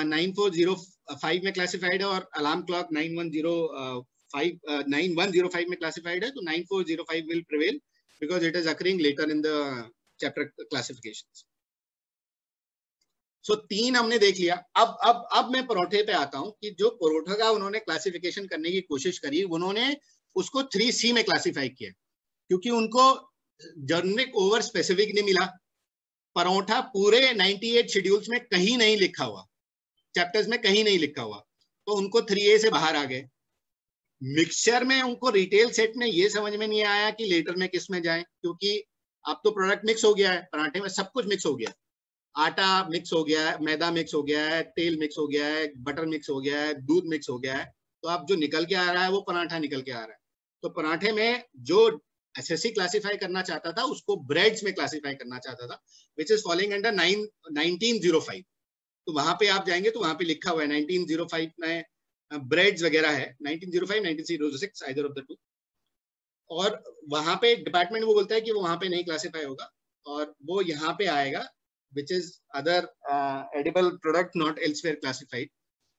9405 में क्लासिफाइड है और अलार्म क्लॉक 9105 में क्लासिफाइड है, तो 9405 will prevail because it is occurring latter in the chapter classifications. So 3 हमने देख लिया। अब मैं परोठे पे आता हूं कि जो परोठा का उन्होंने क्लासिफिकेशन करने की कोशिश करी, उन्होंने उसको 3C में क्लासिफाई किया क्योंकि उनको जेनेरिक ओवर स्पेसिफिक नहीं मिला। परोठा पूरे 98 शेड्यूल्स में कहीं नहीं लिखा हुआ, चैप्टर्स में कहीं नहीं लिखा हुआ, तो उनको 3A से बाहर आ गए। मिक्सचर में उनको रिटेल सेट में ये समझ में नहीं आया कि लेटर में किस में जाए, क्योंकि अब तो प्रोडक्ट मिक्स हो गया है, पराठे में सब कुछ मिक्स हो गया है, आटा मिक्स हो गया है, मैदा मिक्स हो गया है, तेल मिक्स हो गया है, बटर मिक्स हो गया है, दूध मिक्स हो गया है, तो अब जो निकल के आ रहा है वो पराठा निकल के आ रहा है। तो पराठे में जो एसएससी क्लासिफाई करना चाहता था उसको ब्रेड्स में क्लासिफाई करना चाहता था, विच इज फॉलोइंग अंडर 1905। तो वहां पे आप जाएंगे तो वहां पे लिखा हुआ है 1905 में ब्रेड्स वगैरह है, 1905 1906 आइदर ऑफ द टू, और वहां पे डिपार्टमेंट वो बोलता है कि वो वहां पे नहीं क्लासिफाई होगा और वो यहाँ पे आएगा which is other edible product not elsewhere classified.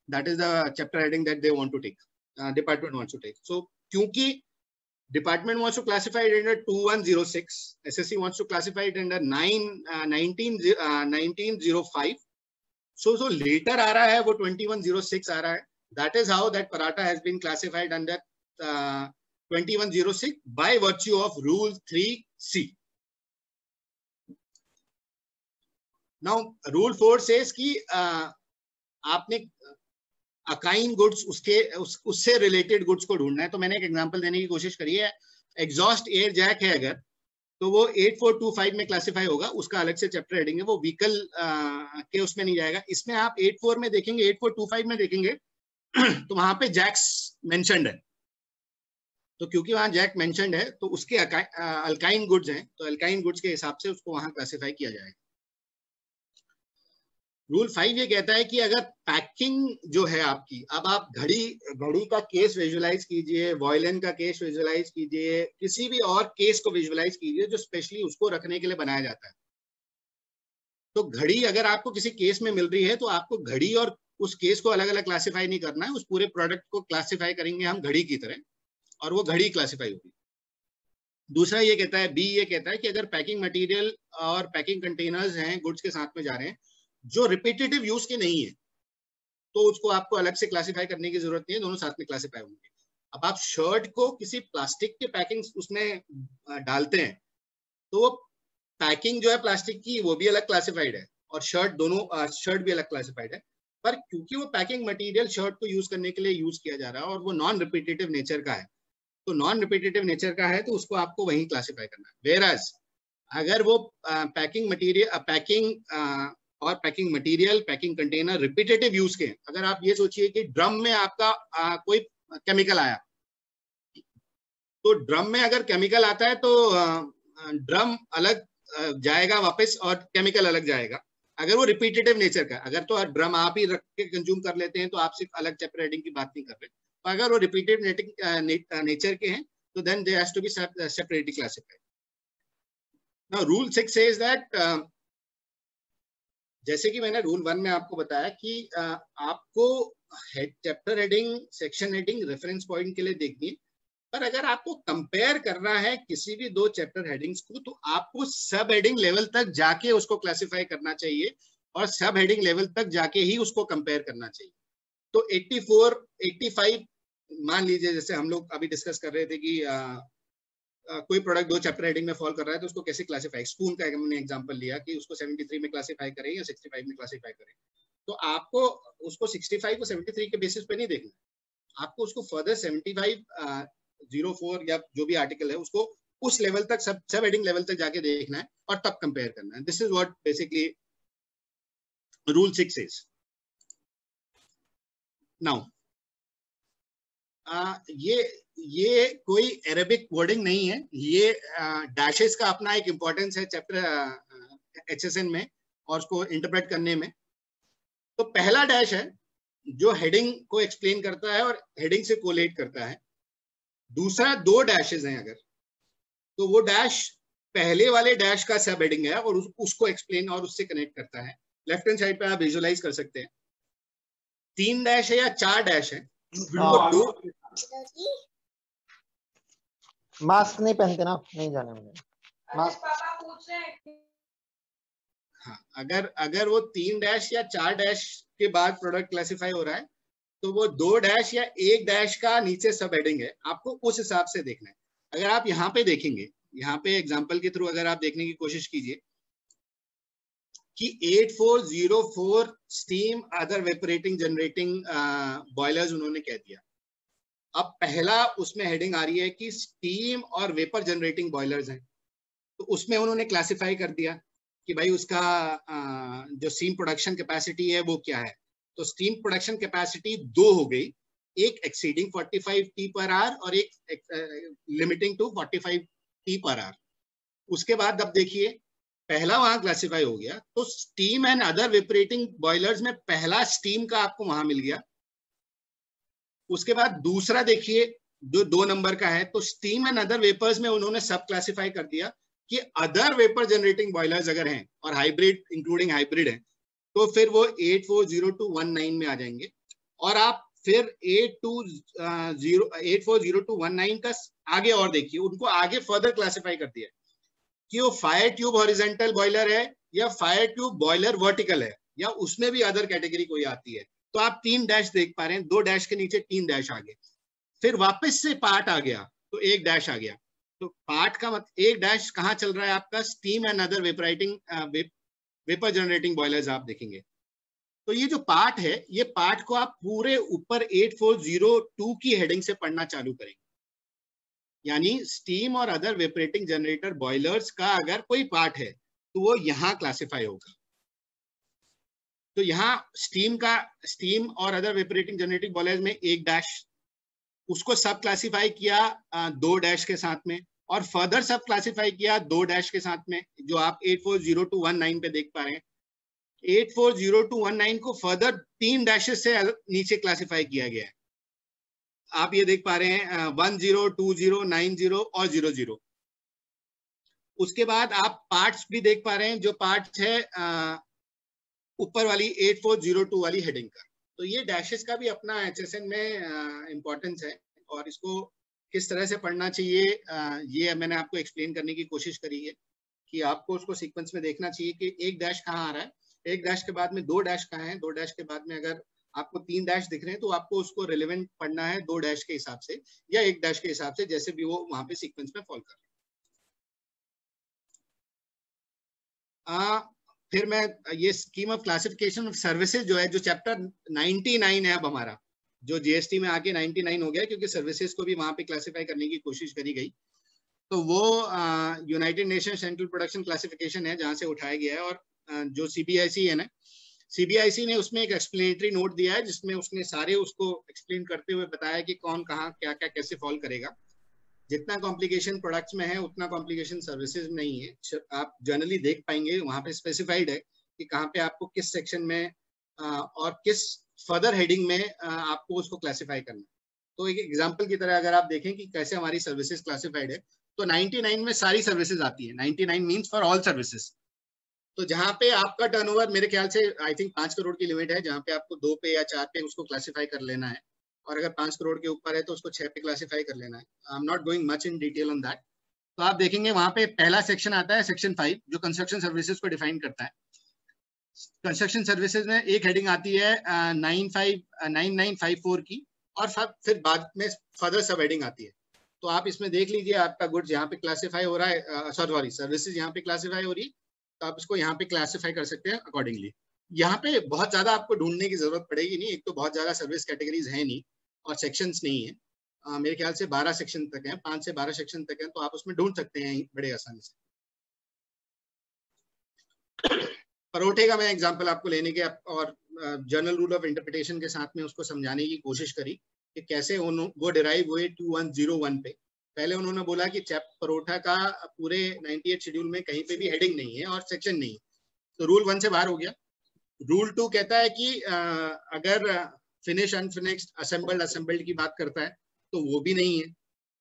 That is the chapter heading that they want to take, department wants to take. So kyunki department wants to classify it under 2106, SSC wants to classify it under 1905, so later aa raha hai wo 2106 aa raha hai. That is how that paratha has been classified under 2106 by virtue of rule 3C. Now rule 4 says कि आपने अकाइन goods उससे related goods को ढूंढना है। तो मैंने एक example देने की कोशिश करी है। एग्जॉस्ट एयर जैक है अगर, तो वो 8425 में क्लासिफाई होगा, उसका अलग से चैप्टर हेडिंग है, वो व्हीकल के उसमें नहीं जाएगा। इसमें आप 84 में देखेंगे, 8425 में देखेंगे तो वहां पे जैक्स मेंशन्ड है, तो क्योंकि वहां जैक मेंशन्ड है तो उसके अल्काइन गुड्स हैं, तो अल्काइन गुड्स के हिसाब से उसको वहां क्लासिफाई किया जाएगा। रूल 5 ये कहता है कि अगर पैकिंग जो है आपकी, अब आप घड़ी का केस विजुलाइज कीजिए, वॉयलिन का केस विजुलाइज कीजिए, किसी भी और केस को विजुलाइज कीजिए जो स्पेशली उसको रखने के लिए बनाया जाता है। तो घड़ी अगर आपको किसी केस में मिल रही है तो आपको घड़ी और उस केस को अलग अलग क्लासिफाई नहीं करना है, उस पूरे प्रोडक्ट को क्लासिफाई करेंगे हम घड़ी की तरह और वो घड़ी क्लासिफाई होगी। दूसरा ये कहता है, बी ये कहता है कि अगर पैकिंग मटेरियल और पैकिंग कंटेनर्स हैं गुड्स के साथ में जा रहे हैं जो रिपीटेटिव यूज के नहीं है, तो उसको आपको अलग से क्लासिफाई करने की जरूरत नहीं है, दोनों साथ में क्लासिफाई होंगे। अब आप शर्ट को किसी प्लास्टिक के पैकिंग उसमें डालते हैं तो वो पैकिंग जो है प्लास्टिक की वो भी अलग क्लासिफाइड है और शर्ट शर्ट भी अलग क्लासिफाइड है, पर क्योंकि वो पैकिंग मटेरियल शर्ट को यूज करने के लिए यूज किया जा रहा है और वो नॉन रिपीटेटिव नेचर का है, तो नॉन रिपीटेटिव नेचर का है तो उसको आपको वहीं क्लासिफाई करना है। वेयरएज अगर वो packing material packing container repetitive use के, अगर आप ये सोचिए कि ड्रम में आपका कोई केमिकल आया, तो ड्रम में अगर केमिकल आता है तो ड्रम अलग जाएगा वापस और केमिकल अलग जाएगा, अगर वो रिपीटेटिव नेचर का। अगर तो ड्रम आप ही रख के कंज्यूम कर लेते हैं तो आप सिर्फ अलग चैप्टर हेडिंग की बात नहीं कर रहे, तो अगर वो रिपीटेड नेचर के हैं तो then they has to be separately classified. Now rule 6 says that, जैसे कि मैंने रूल 1 में आपको बताया कि आपको chapter heading, section heading reference point के लिए देखनी है, पर अगर आपको कंपेयर करना है किसी भी दो चैप्टर हेडिंग्स को तो आपको सब हेडिंग लेवल तक जाके उसको क्लासिफाई करना चाहिए और सब हेडिंग लेवल तक जाके ही उसको कंपेयर करना चाहिए। तो 84, 85 मान लीजिए, जैसे हम लोग अभी डिस्कस कर रहे थे कि कोई प्रोडक्ट दो चैप्टर हेडिंग में फॉल कर रहा है तो उसको कैसे क्लासिफाई, स्पून का हमने एग्जांपल लिया कि उसको 73 में क्लासिफाई करें या 65 में क्लासिफाई करें, तो आपको उसको 65 और 73 के बेसिस पे नहीं देखना, आपको उसको फर्दर 7504 या जो भी आर्टिकल है उसको उस लेवल तक, सब हेडिंग लेवल तक जाके देखना है और तब कंपेयर करना है। This is what basically rule 6 is. Now ये कोई अरेबिक वर्डिंग नहीं है, ये डैशेस का अपना एक इम्पोर्टेंस है चैप्टर HSN में और उसको इंटरप्रेट करने में। तो पहला डैश है जो हेडिंग को एक्सप्लेन करता है और हेडिंग से कोलेट करता है। दूसरा 2 डैशेस हैं अगर, तो वो डैश पहले वाले डैश का सब हेडिंग है और उसको एक्सप्लेन और उससे कनेक्ट करता है। लेफ्ट हैंड साइड पे आप विजुअलाइज कर सकते हैं। 3 डैश है या 4 डैश है, मास्क नहीं पहनते ना, नहीं जाने मुझे मास्क। हाँ, अगर वो 3 डैश या 4 डैश के बाद प्रोडक्ट क्लासिफाई हो रहा है तो वो 2 डैश या 1 डैश का नीचे सब हेडिंग है, आपको उस हिसाब से देखना है। अगर आप यहाँ पे देखेंगे, यहाँ पे एग्जांपल के थ्रू अगर आप देखने की कोशिश कीजिए कि 8404 स्टीम अदर वेपोरेटिंग जनरेटिंग बॉयलर्स उन्होंने कह दिया। अब पहला उसमें हेडिंग आ रही है कि स्टीम और वेपर जनरेटिंग बॉयलर्स हैं, तो उसमें उन्होंने क्लासिफाई कर दिया कि भाई उसका जो स्टीम प्रोडक्शन कैपेसिटी है वो क्या है। तो स्टीम प्रोडक्शन कैपेसिटी 2 हो गई, एक एक्सीडिंग 45 टी पर आवर और एक limiting to 45 T per hour. उसके बाद अब देखिए पहला वहां क्लासिफाई हो गया, तो स्टीम एंड अदर वेपोरेटिंग बॉयलर्स में पहला स्टीम का आपको वहां मिल गया। उसके बाद दूसरा देखिए जो 2 नंबर का है, तो स्टीम एंड अदर वेपर्स में उन्होंने सब क्लासिफाई कर दिया कि अदर वेपर जनरेटिंग बॉयलर्स अगर हैं और हाइब्रिड इंक्लूडिंग हाइब्रिड है तो फिर वो 840219 में आ जाएंगे। और आप फिर 840219 का आगे और देखिए, उनको आगे फर्दर क्लासिफाई कर दिया कि वो फायर ट्यूब हॉरिजॉन्टल बॉयलर है या फायर ट्यूब बॉयलर वर्टिकल है या उसमें भी अदर कैटेगरी कोई आती है। तो आप 3 डैश देख पा रहे हैं, 2 डैश के नीचे 3 डैश आ गए। फिर वापस से पार्ट आ गया तो 1 डैश आ गया। तो पार्ट का मतलब 1 डैश कहाँ चल रहा है आपका, steam and other vapour generating boilers आप देखेंगे। तो ये जो पार्ट है, ये पार्ट को आप पूरे ऊपर 8402 की हेडिंग से पढ़ना चालू करेंगे। यानी स्टीम और अदर वेपरेटिंग जनरेटर बॉयलर्स का अगर कोई पार्ट है तो वो यहाँ क्लासिफाई होगा। तो यहाँ स्टीम और अदर वेपरेटिंग जनरेटिंग बॉयलर्स में 1 डैश, उसको सब क्लासिफाई किया 2 डैश के साथ में, और फर्दर सब क्लासिफाई किया 2 डैश के साथ में, जो आप 840219 पे देख पा रहे हैं। 840219 को फर्दर 3 डैशेस से नीचे क्लासिफाई किया गया है। आप ये देख पा रहे हैं 10, 20, 90 और 00। उसके बाद आप पार्ट्स भी देख पा रहे हैं, जो पार्ट्स है ऊपर वाली 8402 वाली हेडिंग का। तो ये डैशेस का भी अपना HSN में इम्पोर्टेंस है और इसको किस तरह से पढ़ना चाहिए ये मैंने आपको एक्सप्लेन करने की कोशिश करी है कि आपको उसको सीक्वेंस में देखना चाहिए कि 1 डैश कहाँ आ रहा है, 1 डैश के बाद में 2 डैश कहाँ है, 2 डैश के बाद में अगर आपको 3 डैश दिख रहे हैं तो आपको उसको रिलेवेंट पढ़ना है 2 डैश के हिसाब से या 1 डैश के हिसाब से, जैसे भी वो वहां पे सीक्वेंस में फॉलो कर रहे हैं। फिर मैं ये scheme of classification of services जो है, जो चैप्टर 99 है अब हमारा, जो GST में आके 99 हो गया क्योंकि सर्विसेज को भी वहां पे क्लासिफाई करने की कोशिश करी गई। तो वो United nation central production classification है जहां से उठाया गया है। और जो CBIC है ना, CBIC ने उसमें एक एक्सप्लेनेटरी नोट दिया है जिसमें उसने सारे उसको एक्सप्लेन करते हुए बताया कि कौन कहाँ क्या क्या कैसे फॉल करेगा। जितना कॉम्प्लिकेशन प्रोडक्ट्स में है उतना कॉम्प्लिकेशन सर्विसेज में नहीं है। आप जनरली देख पाएंगे वहां पे स्पेसिफाइड है कि कहाँ पे आपको किस सेक्शन में और किस फर्दर हेडिंग में आपको उसको क्लासिफाई करना है। तो एक एग्जांपल की तरह अगर आप देखें कि कैसे हमारी सर्विसेज क्लासिफाइड है, तो 99 में सारी सर्विसेज आती है। 99 मीन्स फॉर ऑल सर्विसेज। तो जहाँ पे आपका टर्नओवर मेरे ख्याल से आई थिंक 5 करोड़ की लिमिट है, जहाँ पे आपको 2 पे या 4 पे उसको क्लासिफाई कर लेना है, और अगर 5 करोड़ के ऊपर है तो उसको 6 पे क्लासिफाई कर लेना है। I am not going much in detail on that. तो आप देखेंगे वहां पे पहला सेक्शन आता है सेक्शन 5 जो कंस्ट्रक्शन सर्विसेज को डिफाइन करता है। कंस्ट्रक्शन सर्विसेज में एक हेडिंग आती है 9954 की, और फिर बाद में फर्दर सब हेडिंग आती है। तो आप इसमें देख लीजिए आपका गुड्स यहाँ पे क्लासिफाई हो रहा है, सॉरी सर्विसेज यहाँ पे क्लासिफाई हो रही है, तो आप इसको यहाँ पे क्लासिफाई कर सकते हैं अकॉर्डिंगली। यहाँ पे बहुत ज्यादा आपको ढूंढने की जरूरत पड़ेगी नहीं, एक तो बहुत ज्यादा सर्विस कैटेगरीज है नहीं और सेक्शंस नहीं है। मेरे ख्याल से 12 सेक्शन तक हैं, 5 से 12 सेक्शन तक हैं, तो आप उसमें ढूंढ सकते हैं बड़े आसानी से। परोठे का मैं एग्जांपल आपको लेने के और जनरल रूल ऑफ इंटरप्रिटेशन के साथ में उसको समझाने की कोशिश करी कि कैसे वो डिराइव हुए 2101 पे। पहले उन्होंने बोला कि चैप परोठा का पूरे 98 शेड्यूल में कहीं पे भी हेडिंग नहीं है और सेक्शन नहीं है, तो रूल 1 से बाहर हो गया। रूल 2 कहता है कि अगर फिनिश अनफिनिश्ड असेंबल्ड की बात करता है तो वो भी नहीं है।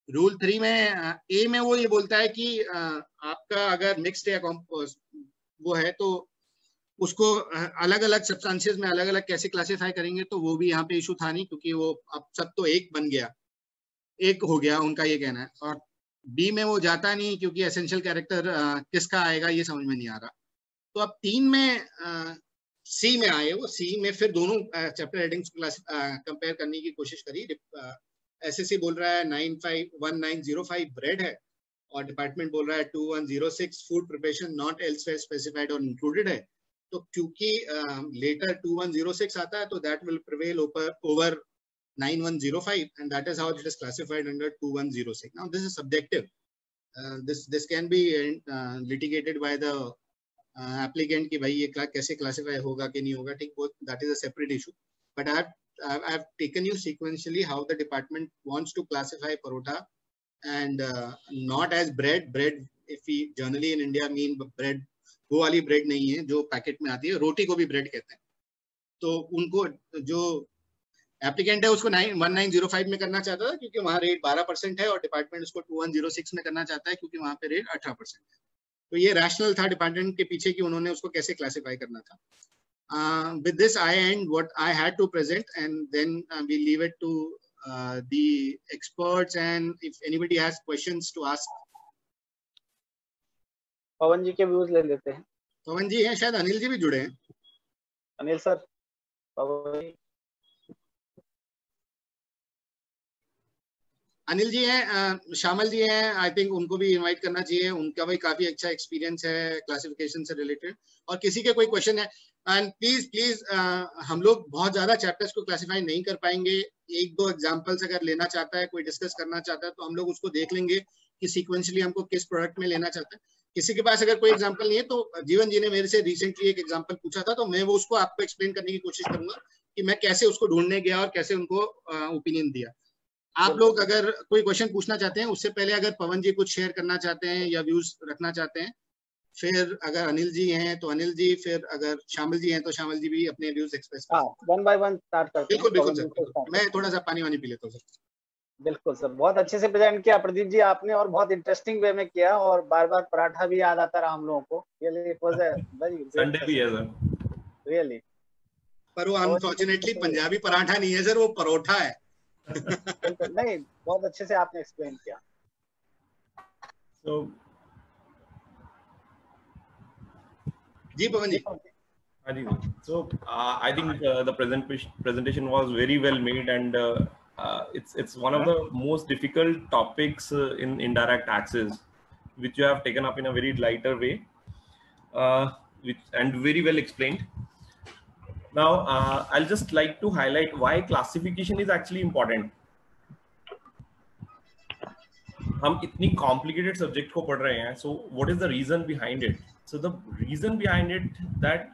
रूल 3 में ए में वो ये बोलता है कि आपका अगर मिक्स्ड या वो है तो उसको अलग अलग सब्सटेंसेस में अलग अलग कैसे क्लासिफाई करेंगे, तो वो भी यहाँ पे इशू था नहीं, क्योंकि वो अब सब तो एक बन गया, एक हो गया, उनका ये कहना है। और बी में वो जाता नहीं क्योंकि एसेंशियल कैरेक्टर किसका आएगा ये समझ में नहीं आ रहा। तो अब 3 में सी में आए, वो सी में फिर दोनों चैप्टर हेडिंग्स कंपेयर करने की कोशिश करी। एसएससी बोल रहा है 1905 ब्रेड है और डिपार्टमेंट बोल रहा है 2106 food preparation not elsewhere specified और इंक्लूडेड है। तो क्योंकि लेटर 2106 आता है तो that will prevail over 9105 and that is how it is classified under 2106. Now this is subjective. This can be litigated by the applicant कि भाई ये कैसे classify होगा कि नहीं होगा, ठीक, that is a separate issue. But I have taken you sequentially how the department wants to classify parotha and not as bread. Bread, if we generally in India mean bread, वो वाली bread नहीं है जो packet में आती है, रोटी को भी bread कहते हैं। तो उनको जो एप्लीकेंट है उसको 1905 में करना चाहता था क्योंकि वहाँ रेट 12% है और डिपार्टमेंट उसको 2106 में करना चाहता है क्योंकि वहाँ पे रेट 18% है। तो ये रैशनल था डिपार्टमेंट के पीछे कि उन्होंने उसको कैसे क्लासिफाई करना था। With this I end what I had to present and then we leave it to the experts and if anybody has questions to ask. पवन जी के व्यूज ले लेते हैं। पवन जी हैं, शायद अनिल जी भी जुड़े हैं। अनिल सर, पवन जी। अनिल जी हैं, शामिल जी हैं, आई थिंक उनको भी इनवाइट करना चाहिए, उनका भी काफी अच्छा एक्सपीरियंस है क्लासिफिकेशन से रिलेटेड। और किसी के कोई क्वेश्चन है एंड प्लीज हम लोग बहुत ज्यादा चैप्टर्स को क्लासिफाई नहीं कर पाएंगे, एक दो एग्जांपल्स अगर लेना चाहता है कोई डिस्कस करना चाहता है तो हम लोग उसको देख लेंगे कि सीक्वेंशियली हमको किस प्रोडक्ट में लेना चाहता है। किसी के पास अगर कोई एग्जांपल नहीं है तो जीवन जी ने मेरे से रिसेंटली एक एग्जांपल पूछा था तो मैं वो उसको आपको एक्सप्लेन करने की कोशिश करूंगा कि मैं कैसे उसको ढूंढने गया और कैसे उनको ओपिनियन दिया। आप लोग अगर कोई क्वेश्चन पूछना चाहते हैं उससे पहले अगर पवन जी कुछ शेयर करना चाहते हैं या व्यूज रखना चाहते हैं, फिर अगर अनिल जी हैं तो अनिल जी, फिर अगर शामिल जी हैं तो शामिल जी भी अपने व्यूज एक्सप्रेस करें। वन बाय वन स्टार्ट करते हैं। बिल्कुल सर, मैं थोड़ा सा पानी वानी पी लेता हूँ सर। बिल्कुल सर, बहुत अच्छे से प्रेजेंट किया प्रदीप जी आपने और बहुत इंटरेस्टिंग वे में किया और बार बार पराठा भी याद आता रहा हम लोगों को। Really it was a very Sunday भी है सर रियली, पर वो अनफॉर्चुनेटली पंजाबी पराठा नहीं है सर, वो परोठा है। नहीं, बहुत अच्छे से आपने एक्सप्लेन किया। So, ji Pawan ji. So I think the presentation was very well made and it's one of the most difficult topics in indirect taxes, which you have taken up in a very lighter way, and very well explained. Now I'll just like to highlight why classification is actually important. हम इतनी complicated subject को पढ़ रहे हैं, so what is the reason behind it? So the reason behind it that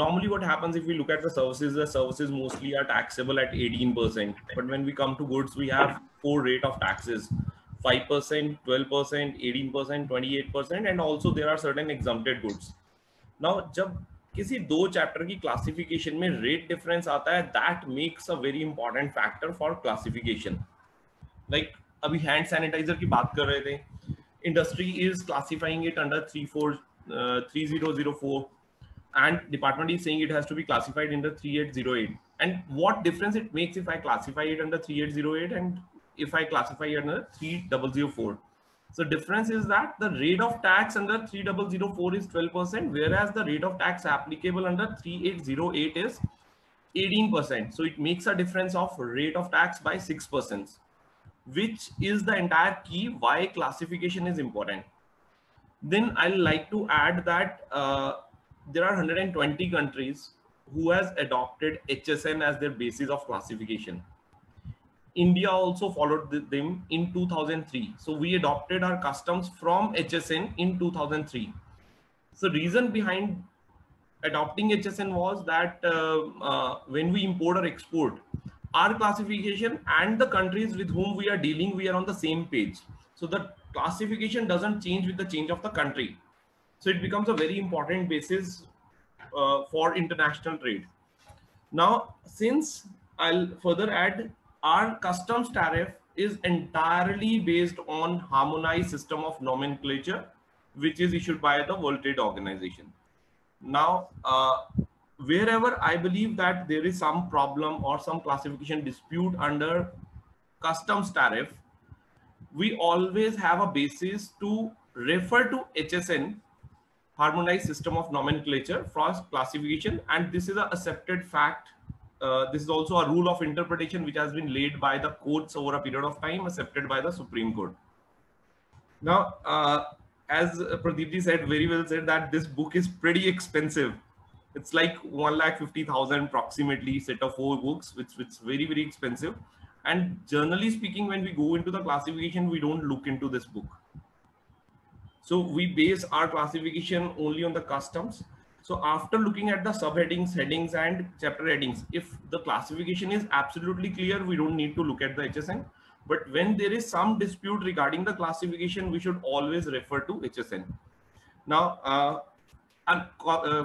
normally what happens if we look at the services mostly are taxable at 18%, but when we come to goods we have 4 rate of taxes: 5%, 12%, 18%, 28%, and also there are certain exempted goods. Now जब किसी दो chapter की classification में rate difference आता है, that makes a very important factor for classification. Like अभी hand sanitiser की बात कर रहे थे, industry is classifying it under 3004 and department is saying it has to be classified under 3808. And what difference it makes if I classify it under 3808 and if I classify it under 3004? So difference is that the rate of tax under 3004 is 12%, whereas the rate of tax applicable under 3808 is 18%. So it makes a difference of rate of tax by 6%, which is the entire key why classification is important. Then I'd like to add that there are 120 countries who has adopted HSN as their basis of classification. India also followed them in 2003. So we adopted our customs from HSN in 2003. So reason behind adopting HSN was that when we import or export, our classification and the countries with whom we are dealing, we are on the same page. So the classification doesn't change with the change of the country. So it becomes a very important basis for international trade. Now, since I'll further add, our customs tariff is entirely based on harmonized system of nomenclature, which is issued by the World Trade Organization. Now, wherever I believe that there is some problem or some classification dispute under customs tariff, we always have a basis to refer to HSN, Harmonized System of Nomenclature, for classification, and this is an accepted fact. This is also a rule of interpretation which has been laid by the courts over a period of time, accepted by the Supreme Court. Now, as Pradeep ji said, very well said, that this book is pretty expensive. It's like 1,50,000 approximately, set of 4 books, which is very, very expensive. And generally speaking, when we go into the classification, we don't look into this book. So we base our classification only on the customs. So after looking at the subheadings, headings, and chapter headings, if the classification is absolutely clear, we don't need to look at the HSN. But when there is some dispute regarding the classification, we should always refer to HSN. Now,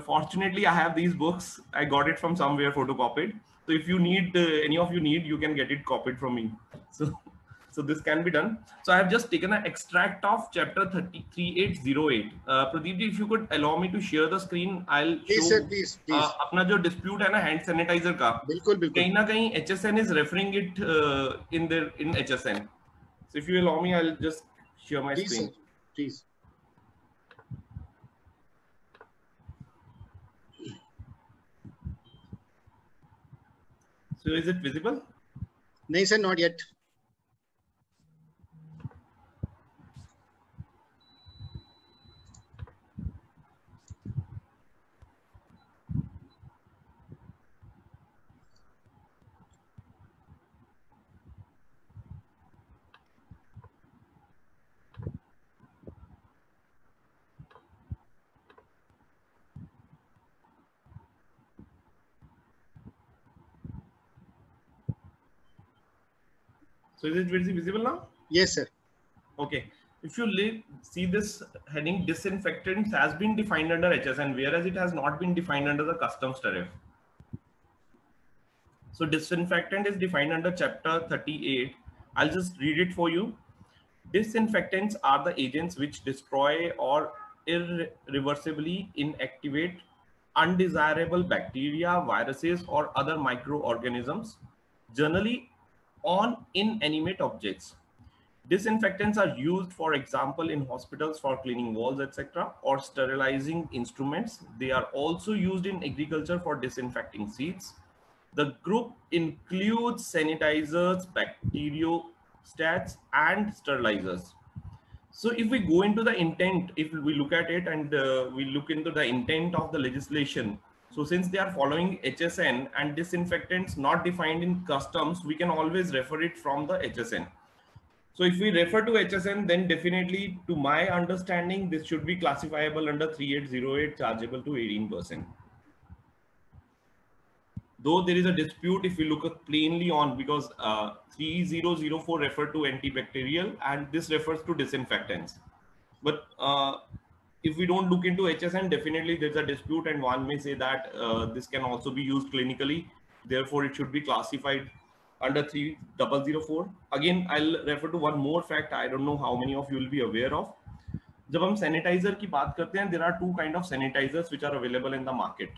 fortunately, I have these books. I got it from somewhere photocopied. So if you need, any of you need, you can get it copied from me. So this can be done. So I have just taken an extract of chapter 3808. Pradeep ji, if you could allow me to share the screen, I'll please, show. Sir, please. अपना जो dispute है ना hand sanitizer का, बिल्कुल कहीं ना कहीं HSN is referring it in HSN. So if you allow me, I'll just share my please, screen. sir, please. So is it visible? No, sir, not yet. So is it visible now? Yes, sir. Okay. If you see this heading, disinfectants has been defined under HSN, whereas it has not been defined under the customs tariff. So disinfectant is defined under chapter 38. I'll just read it for you. Disinfectants are the agents which destroy or irreversibly inactivate undesirable bacteria, viruses, or other microorganisms, generally on inanimate objects. Disinfectants are used, for example, in hospitals for cleaning walls, etc., or sterilizing instruments. They are also used in agriculture for disinfecting seeds. The group includes sanitizers, bacteriostats, and sterilizers. So if we go into the intent, if we look at it and we look into the intent of the legislation, so since they are following HSN and disinfectants not defined in customs, we can always refer it from the HSN. So if we refer to HSN, then definitely, to my understanding, this should be classifiable under 3808, chargeable to 18%. Though there is a dispute if we look at plainly on, because 3004 refer to antibacterial and this refers to disinfectants. But if we don't look into HSN, definitely there's a dispute, and one may say that this can also be used clinically. Therefore, it should be classified under 3004. Again, I'll refer to one more fact. I don't know how many of you will be aware of. जब हम sanitizer की बात करते हैं, there are two kind of sanitizers which are available in the market.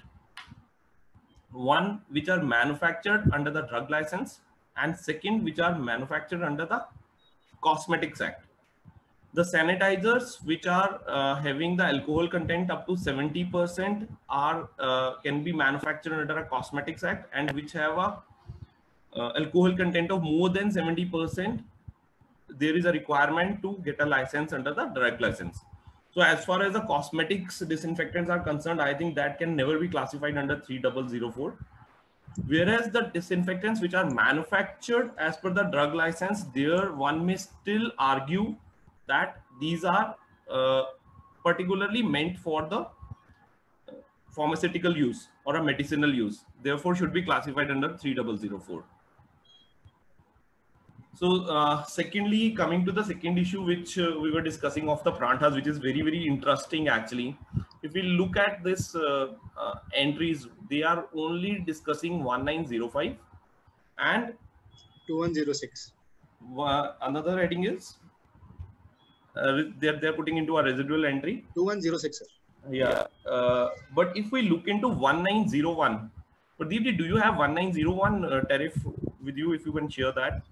One which are manufactured under the drug license, and second which are manufactured under the Cosmetics Act. The sanitizers which are having the alcohol content up to 70% are can be manufactured under a Cosmetics Act, and which have a alcohol content of more than 70%, there is a requirement to get a license under the drug license. So as far as the cosmetics disinfectants are concerned, I think that can never be classified under 3004. Whereas the disinfectants which are manufactured as per the drug license, there one may still argue that these are particularly meant for the pharmaceutical use or a medicinal use. Therefore, should be classified under 3004. So secondly, coming to the second issue which we were discussing of the pranthas, which is very, very interesting actually. If we look at this entries, they are only discussing 1905 and 2106. Another heading is they're putting into a residual entry. 2106, sir. Yeah. But if we look into 1901, Pradeep, do you have 1901 tariff with you? If you can share that.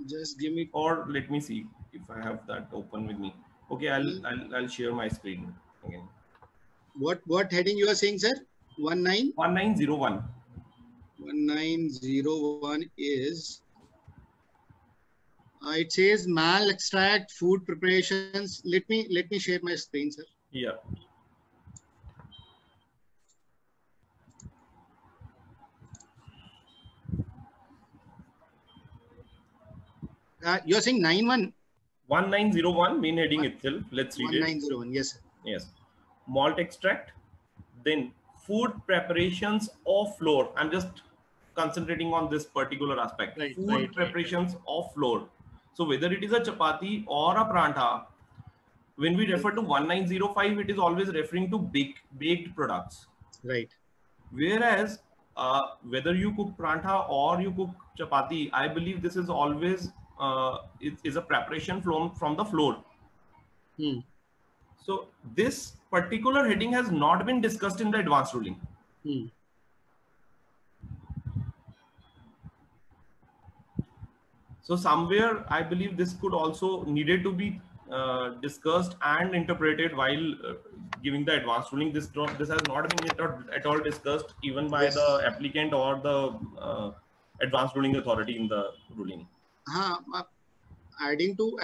Just give me. Or let me see if I have that open with me. Okay, I'll share my screen again. What heading you are saying, sir? 1901. 1901 is. It says mal extract food preparations. Let me share my screen, sir. Yeah. You're saying 1901 main heading itself. Let's read 1901, yes, sir. Yes. Malt extract, then food preparations of flour. I'm just concentrating on this particular aspect. Right, food preparations of flour. So whether it is a chapati or a prantha, when we refer to 1905, it is always referring to baked products. Right. Whereas whether you cook prantha or you cook chapati, I believe this is always is a preparation from the flour. So this particular heading has not been discussed in the advanced ruling. So somewhere I believe this could also needed to be discussed and interpreted while giving the advanced ruling. This has not been at all discussed even by the applicant or the advanced ruling authority in the ruling. Adding to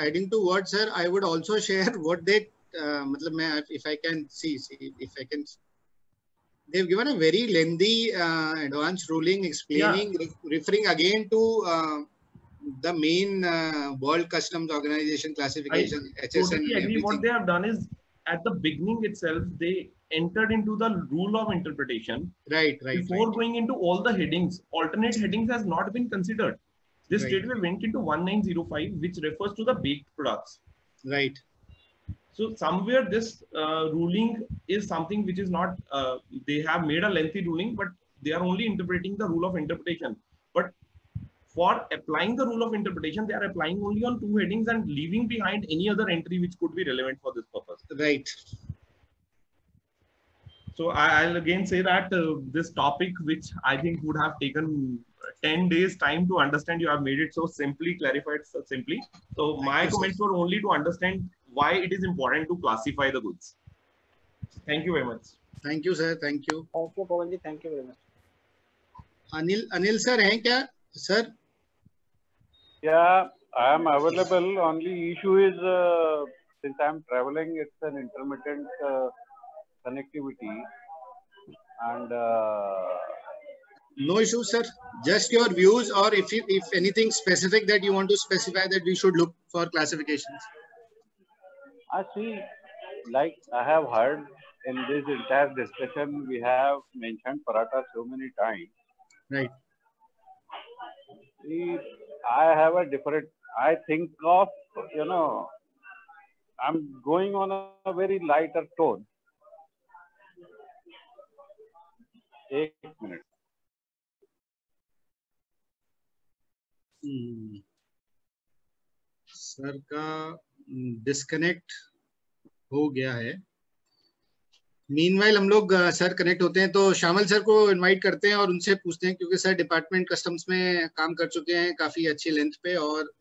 what, sir, I would also share what they if I can see if I can. They've given a very lengthy advanced ruling explaining, referring again to the main World Customs Organization classification, I HSN. Totally agree. What they have done is at the beginning itself, they entered into the rule of interpretation. Right. Before going into all the headings, alternate headings has not been considered. This straightway went into 1905, which refers to the baked products. Right. So somewhere this ruling is something which is not, they have made a lengthy ruling, but they are only interpreting the rule of interpretation. But for applying the rule of interpretation, they are applying only on two headings and leaving behind any other entry which could be relevant for this purpose. Right. So I'll again say that this topic, which I think would have taken 10 days time to understand, you have made it so simply, clarified so simply. So my comments were only to understand why it is important to classify the goods. Thank you very much. Thank you, sir. Thank you. Thank you, Pawan ji. Thank you very much. Anil sir, हैं क्या, sir? Yeah, I am available. Only issue is since I am traveling, it's an intermittent connectivity, and no issue, sir. Just your views, or if anything specific that you want to specify that we should look for classifications. I see, like I have heard in this entire discussion, we have mentioned paratha so many times. Right. See, I have a different, I think of, I'm going on a very lighter tone. 1 minute. Sir का disconnect हो गया है. Meanwhile हम लोग sir connect होते हैं तो शामिल सर को इनवाइट करते हैं और उनसे पूछते हैं, क्योंकि सर डिपार्टमेंट कस्टम्स में काम कर चुके हैं काफी अच्छी लेंथ पे और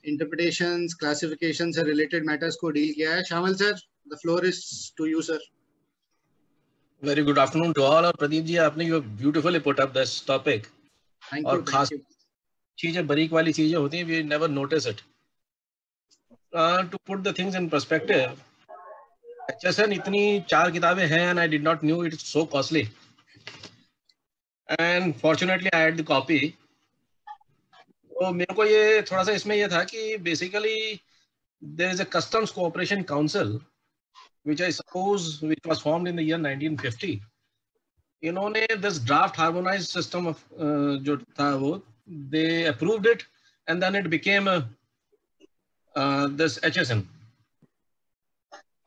इंटरप्रिटेशंस, क्लासिफिकेशन से रिलेटेड मैटर्स को डील किया है. Shamal sir, the floor is to you sir. Very good afternoon to all. और प्रदीप जी, आपने you beautifully put up this topic. Thank और you. खास चीजें, बारीक वाली चीजें होती हैं, we never notice it. To put the things in perspective, HSN इतनी 4 किताबें हैं and I did not knew it is so costly. And fortunately I had the copy. तो मेरे को ये थोड़ा सा इसमें ये था कि basically there is a Customs Cooperation Council which I suppose which was formed in the year 1950. इन्होंने this draft harmonized system of जो था वो they approved it and then it became this HSN.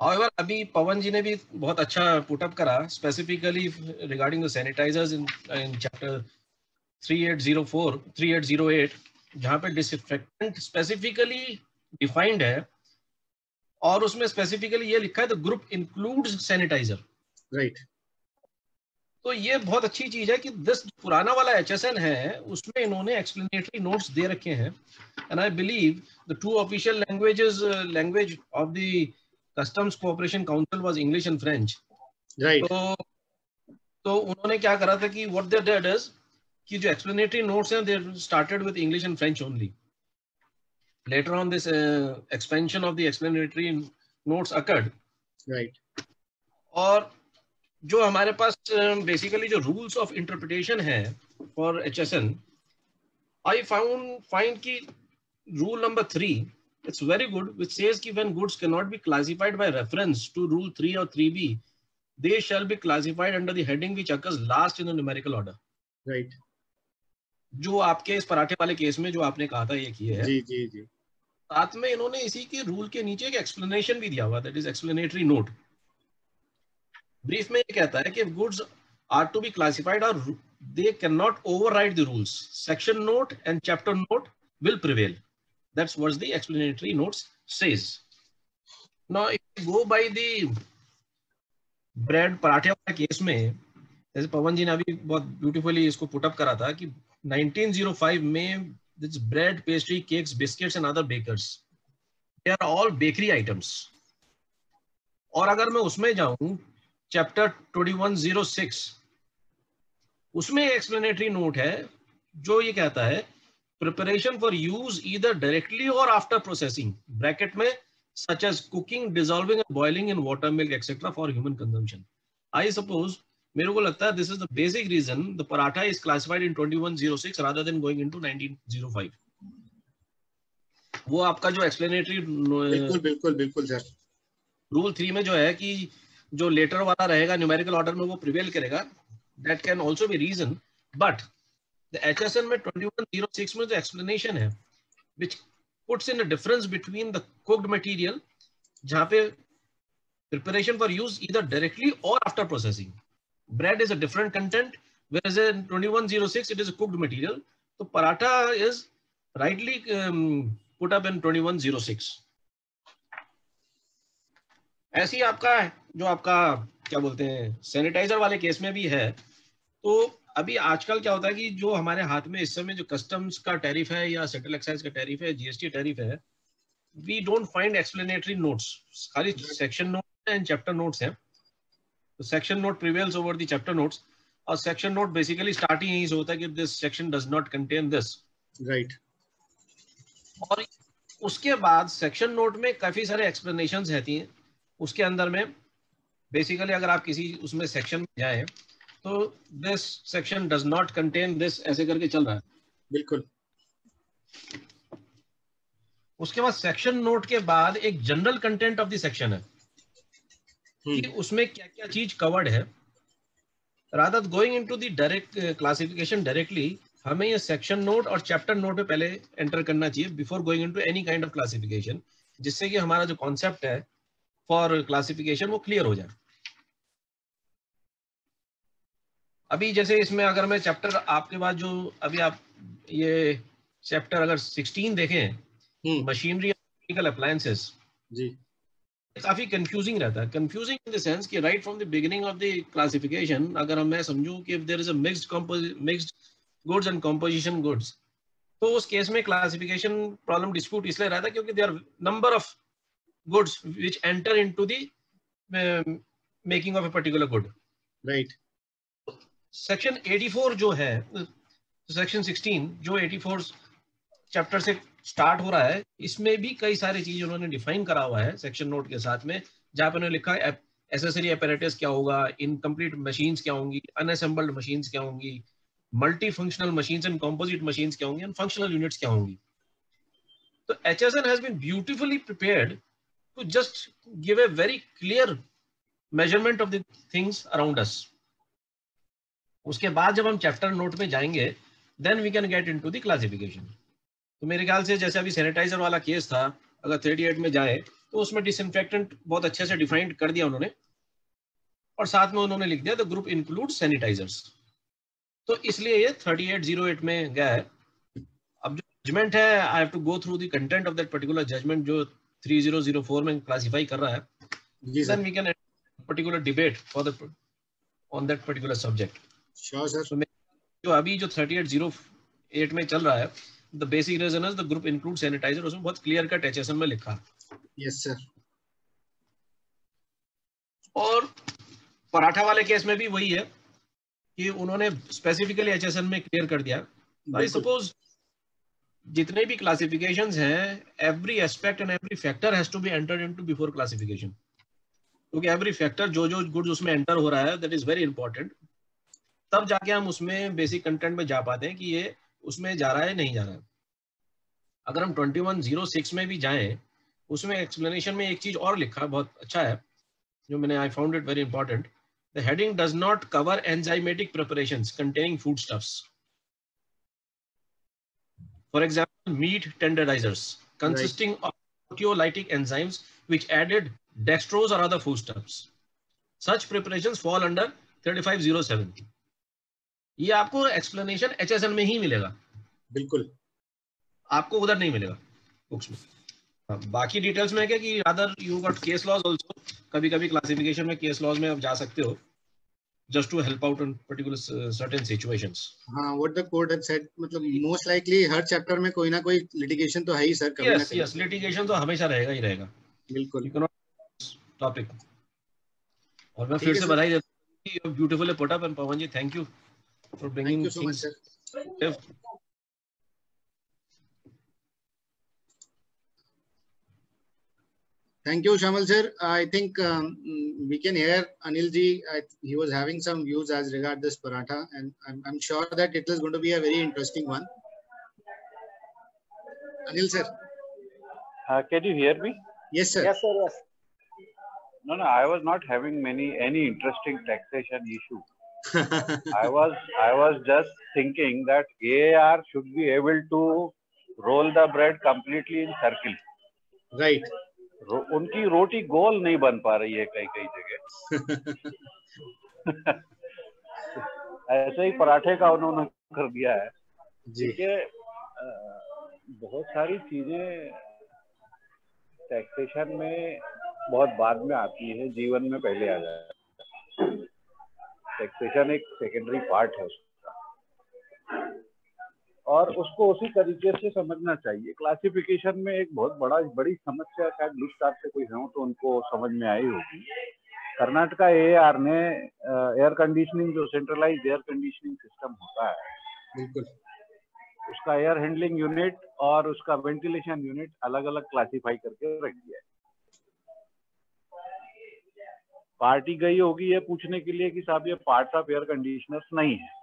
However, अभी पवन जी ने भी बहुत अच्छा put up करा specifically regarding the sanitizers in chapter 3804, 3808, जहाँ पे disinfectant specifically defined है और उसमें specifically ये लिखा है the group includes sanitizer. Right. तो ये बहुत अच्छी चीज है कि दिस पुराना वाला HSN है उसमें इन्होंने explanatory notes दे रखे हैं and I believe the two official languages language of the Customs Cooperation Council was English and French. Right. तो उन्होंने क्या करा था कि what they did is कि जो explanatory notes हैं they started with English and French only. Later on this expansion of the explanatory notes occurred. Right. और जो हमारे पास basically जो rules of interpretation है for HSN, I find कि rule number 3, it's very good, which says कि when goods cannot be classified by reference to rule 3 or 3B, they shall be classified under the heading which occurs last in the numerical order. Right. जो आपके इस पराठे वाले case में जो आपने कहा था ये किए है, जी जी जी, साथ में इन्होंने इसी के रूल के नीचे एक एक्सप्लेनेशन भी दिया हुआ, that is explanatory note. Brief में ये कहता है कि goods are to be classified और they can not override the rules. Section note and chapter note will prevail. That's what the explanatory notes says. Now if you go by the bread पराठे वाले case में, जैसे पवन जी ने अभी बहुत beautifully इसको put up करा था कि 1905 में this bread, pastry, cakes, biscuits and other bakers, they are all bakery items. और अगर मैं उसमें जाऊं चैप्टर 2106, उसमें एक्सप्लेनेटरी नोट है जो ये कहता है preparation for use either directly और आफ्टर प्रोसेसिंग, ब्रैकेट में such as cooking, dissolving and boiling in water, milk etc. for human consumption. I suppose, मेरे को लगता है this is the basic reason the paratha is classified in 2106 rather than going into 1905. वो आपका जो explanatory बिल्कुल बिल्कुल बिल्कुल सर, रूल 3 में जो है कि जो लेटर वाला रहेगा न्यूमेरिकल ऑर्डर में वो प्रिवेल करेगा, that can also be reason, but the HSN में 2106 में जो explanation है which puts in a difference between the cooked material, जहाँ पे preparation for use either directly or after processing. Bread is a different content, whereas in 2106 it is a cooked material. So paratha is rightly put up in 2106. ऐसी आपका जो आपका क्या बोलते हैं sanitiser वाले केस में भी है. तो अभी आजकल क्या होता है कि जो हमारे हाथ में इस समय जो कस्टम्स का टैरिफ है या सेंट्रल एक्साइज का टैरिफ है, जीएसटी टैरिफ है, we don't find explanatory notes, खाली section note and chapter notes हैं. तो section note prevails over the chapter notes, और सेक्शन नोट बेसिकली स्टार्टिंग यही से होता है कि this section does not contain this. Right. और उसके बाद सेक्शन नोट में काफी सारे एक्सप्लेनेशंस रहती हैं. उसके अंदर में बेसिकली अगर आप किसी उसमें सेक्शन में जाएं तो this section does not contain this ऐसे करके चल रहा है. बिल्कुल. उसके बाद सेक्शन नोट के बाद एक general content of the section है कि उसमें क्या क्या चीज कवर्ड है. Rather going into the direct classification directly, हमें ये सेक्शन नोट और चैप्टर नोट पे पहले एंटर करना चाहिए before going into any kind of classification, जिससे कि हमारा जो कॉन्सेप्ट है फॉर क्लासिफिकेशन वो क्लियर हो जाए. अभी जैसे इसमें अगर मैं चैप्टर आपके पास जो अभी आप ये चैप्टर अगर 16 देखें, मशीनरी एंड टेक्निकल अप्लायंसेस, जी काफी कंफ्यूजिंग रहता है. कंफ्यूजिंग इन द सेंस कि right from the beginning of the classification अगर मैं समझूं कि if there is a mixed goods and composition goods, तो उस केस में क्लासिफिकेशन प्रॉब्लम डिस्प्यूट इसलिए रहता है क्योंकि there are number of goods which enter into the making of a particular good. Right. Section 84 जो है, सेक्शन 16 जो 84 चैप्टर से स्टार्ट हो रहा है, इसमें भी कई सारी चीज उन्होंने डिफाइन करा हुआ है सेक्शन नोट के साथ में, जहां पर उन्होंने लिखा है एसेसरी अपैरेटस क्या होगा, इनकम्प्लीट मशीन्स क्या होंगी, अनअसेंबल्ड मशीन्स क्या होंगी, multi functional machines and composite machines क्या होंगी, एंड फंक्शनल यूनिट्स क्या होंगी. तो HSN has been beautifully prepared to just give a very clear measurement of the things around us. उसके बाद जब हम चैप्टर नोट में जाएंगे, then we can get into the classification. तो मेरे ख्याल से जैसे अभी सैनिटाइजर वाला केस था, अगर 38 में जाए तो उसमें डिसइंफेक्टेंट बहुत अच्छे से डिफाइंड कर दिया उन्होंने, और साथ में उन्होंने लिख दिया द ग्रुप इंक्लूड सैनिटाइजर्स। तो इसलिए ये 3808 में गया है। अब जो जजमेंट है, I have to go through the content of that particular judgement जो 3004 में क्लासिफाई कर रहा है, then we can particular debate for the on that particular subject. Sure sir. तो जो अभी जो 3808 में चल रहा है, the basic reason is the group include sanitiser, उसमें बहुत क्लियर कट एचएसएन में लिखा है। Yes sir. और पराठा वाले केस में भी वही है कि उन्होंने स्पेसिफिकली एचएसएन में क्लियर कर दिया। आई सपोज जितने भी क्लासिफिकेशंस हैं, every aspect and every factor has to be entered into before classification, क्योंकि एवरी फैक्टर जो गुड्स उसमें एंटर हो रहा है, दैट इज वेरी इंपॉर्टेंट। तब जाके हम उसमें बेसिक कंटेंट में जा पाते हैं कि ये उसमें जा रहा है नहीं जा रहा है। अगर हम 2106 में भी जाएं, उसमें एक्सप्लेनेशन में एक चीज और लिखा बहुत अच्छा है, जो मैंने I found it very important. The heading does not cover enzymatic preparations containing foodstuffs. For example, meat tenderisers consisting of proteolytic enzymes which added dextrose or other foodstuffs. Such preparations fall under 3507. ये आपको explanation HSN में ही मिलेगा, बिल्कुल आपको उधर नहीं मिलेगा books में। बाकी डिटेल्स में क्या कि other you got case laws also, कभी कभी क्लासिफिकेशन में केस लॉज में आप जा सकते हो just to help out in particular certain situations. हाँ, what the court had said, मतलब most likely हर चैप्टर में कोई ना कोई लिटिगेशन तो है ही सर, कभी ना कभी। Yes, लिटिगेशन तो हमेशा रहेगा ही रहेगा, बिल्कुल। टॉपिक। और मैं फिर से बधाई देता हूँ कि beautifully put up, and Pawan ji thank you for bringing things. Thank you, Shamal sir. I think we can hear Anil ji. He was having some views as regard this paratha, and I'm sure that it is going to be a very interesting one. Anil sir. Can you hear me? Yes, sir. Yes, sir. Yes. No, I was not having any interesting taxation issue. I was just thinking that AAR should be able to roll the bread completely in circle. Right. उनकी रोटी गोल नहीं बन पा रही है कई जगह। ऐसे ही पराठे का उन्होंने कर दिया है जी। बहुत सारी चीजें टैक्सेशन में बहुत बाद में आती है, जीवन में पहले आ जाता है। टैक्सेशन एक सेकेंडरी पार्ट है उसका, और उसको उसी तरीके से समझना चाहिए। क्लासिफिकेशन में एक बहुत बड़ी समस्या, शायद लिस्ट आपसे कोई हो तो उनको समझ में आई होगी। कर्नाटका एआर ने एयर कंडीशनिंग, जो सेंट्रलाइज्ड एयर कंडीशनिंग सिस्टम होता है, बिल्कुल, उसका एयर हैंडलिंग यूनिट और उसका वेंटिलेशन यूनिट अलग अलग क्लासिफाई करके रख दिया है। पार्टी गई होगी ये पूछने के लिए कि साहब ये पार्ट्स ऑफ एयर कंडीशनर्स नहीं है।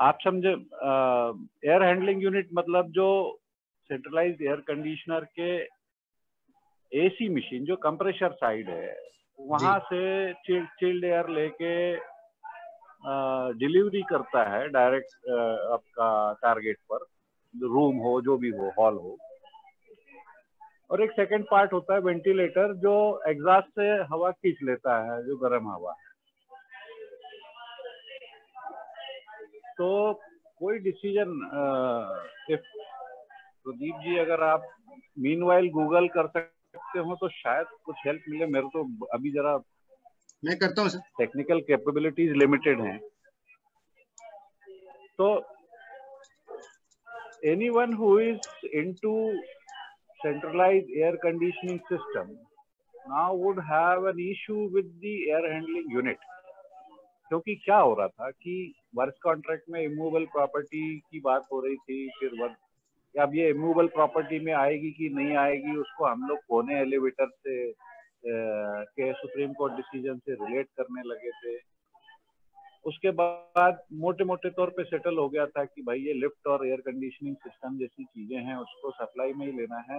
आप समझे, एयर हैंडलिंग यूनिट मतलब जो सेंट्रलाइज्ड एयर कंडीशनर के एसी मशीन, जो कंप्रेसर साइड है, वहां से चिल्ड एयर लेके डिलीवरी करता है डायरेक्ट आपका टारगेट पर, रूम हो, जो भी हो, हॉल हो। और एक सेकंड पार्ट होता है वेंटिलेटर, जो एग्जॉस्ट से हवा खींच लेता है, जो गर्म हवा है। तो कोई डिसीजन, प्रदीप जी अगर आप मीनवाइल गूगल कर सकते हो तो शायद कुछ हेल्प मिले। मेरे तो अभी जरा, मैं करता हूँ सर, टेक्निकल कैपेबिलिटीज लिमिटेड हैं। तो anyone who is into centralized air conditioning system now would have an issue with the air handling unit, क्योंकि क्या हो रहा था कि वर्क कॉन्ट्रैक्ट में इमूवेबल प्रॉपर्टी की बात हो रही थी। फिर अब ये इमूवेबल प्रॉपर्टी में आएगी कि नहीं आएगी, उसको हम लोग कोने एलिवेटर से के सुप्रीम कोर्ट डिसीजन से रिलेट करने लगे थे। उसके बाद मोटे मोटे तौर पे सेटल हो गया था कि भाई ये लिफ्ट और एयर कंडीशनिंग सिस्टम जैसी चीजें हैं, उसको सप्लाई में ही लेना है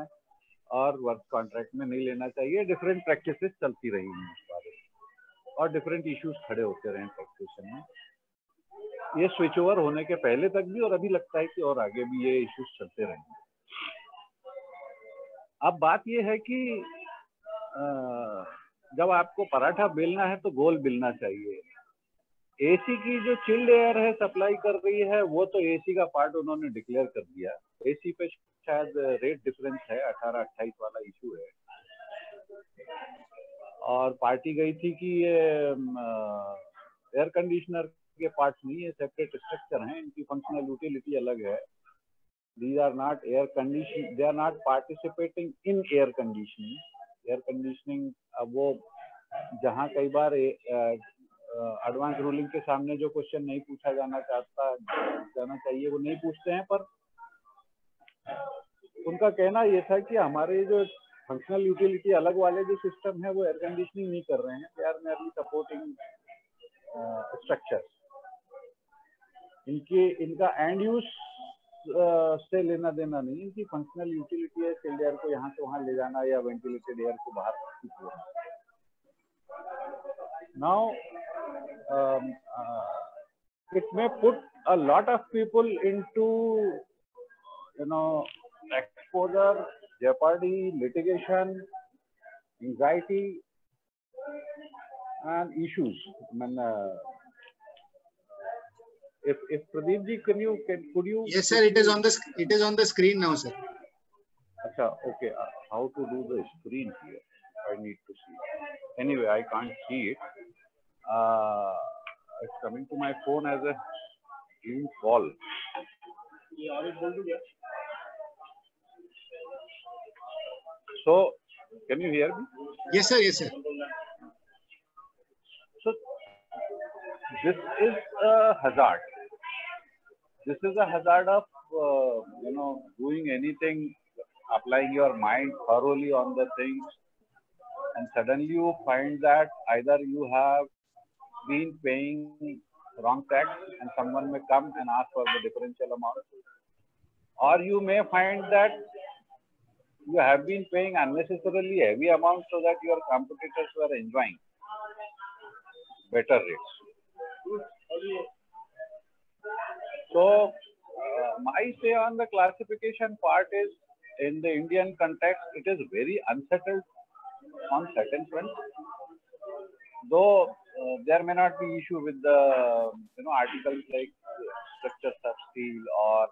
और वर्क कॉन्ट्रैक्ट में नहीं लेना चाहिए। डिफरेंट प्रैक्टिसेस चलती रही हैं उस बारे में, और डिफरेंट इश्यूज खड़े होते रहे टैक्सेशन में। ये स्विच ओवर होने के पहले तक भी और अभी लगता है कि और आगे भी ये इश्यूज चलते रहेंगे। अब बात ये है कि जब आपको पराठा बेलना है तो गोल बेलना चाहिए। एसी की जो चिल्ड एयर है सप्लाई कर रही है वो तो एसी का पार्ट उन्होंने डिक्लेयर कर दिया। एसी पे शायद रेट डिफरेंस है, 18-28 वाला इशू है। और पार्टी गई थी कि ये एयर कंडीशनर के पार्ट्स नहीं है, सेपरेट स्ट्रक्चर हैं, इनकी फंक्शनल यूटिलिटी अलग है। These are not air conditioning, they are not participating in air conditioning. Air conditioning अब वो जहाँ कई बार एडवांस रूलिंग के सामने जो क्वेश्चन नहीं पूछा जाना चाहिए वो नहीं पूछते हैं, पर उनका कहना ये था कि हमारे जो फंक्शनल यूटिलिटी अलग वाले जो सिस्टम है वो एयर कंडीशनिंग नहीं कर रहे हैं, they are merely supporting structure. इनका एंड यूज से लेना देना नहीं, इनकी फंक्शनल यूटिलिटी है चिल्ड एयर को यहाँ से वहाँ ले जाना या वेंटिलेटेड एयर को बाहर खींचना। Now it may put a lot of people into exposure, jeopardy, litigation, anxiety and issues. I mean, if Pradeep ji, could you? Yes, sir. It is on the screen now, sir. Acha, okay. How to do the screen here? I need to see. Anyway, I can't see it. It's coming to my phone as a Zoom call. So, can you hear me? Yes, sir. Yes, sir. So, this is a hazard. This is a hazard of doing anything, applying your mind thoroughly on the things, and suddenly you find that either you have been paying wrong tax and someone may come and ask for the differential amount, or you may find that you have been paying unnecessarily heavy amounts so that your competitors were enjoying better rates. So my say on the classification part is, in the Indian context, it is very unsettled on certain fronts, though there may not be issue with the articles like structures of steel or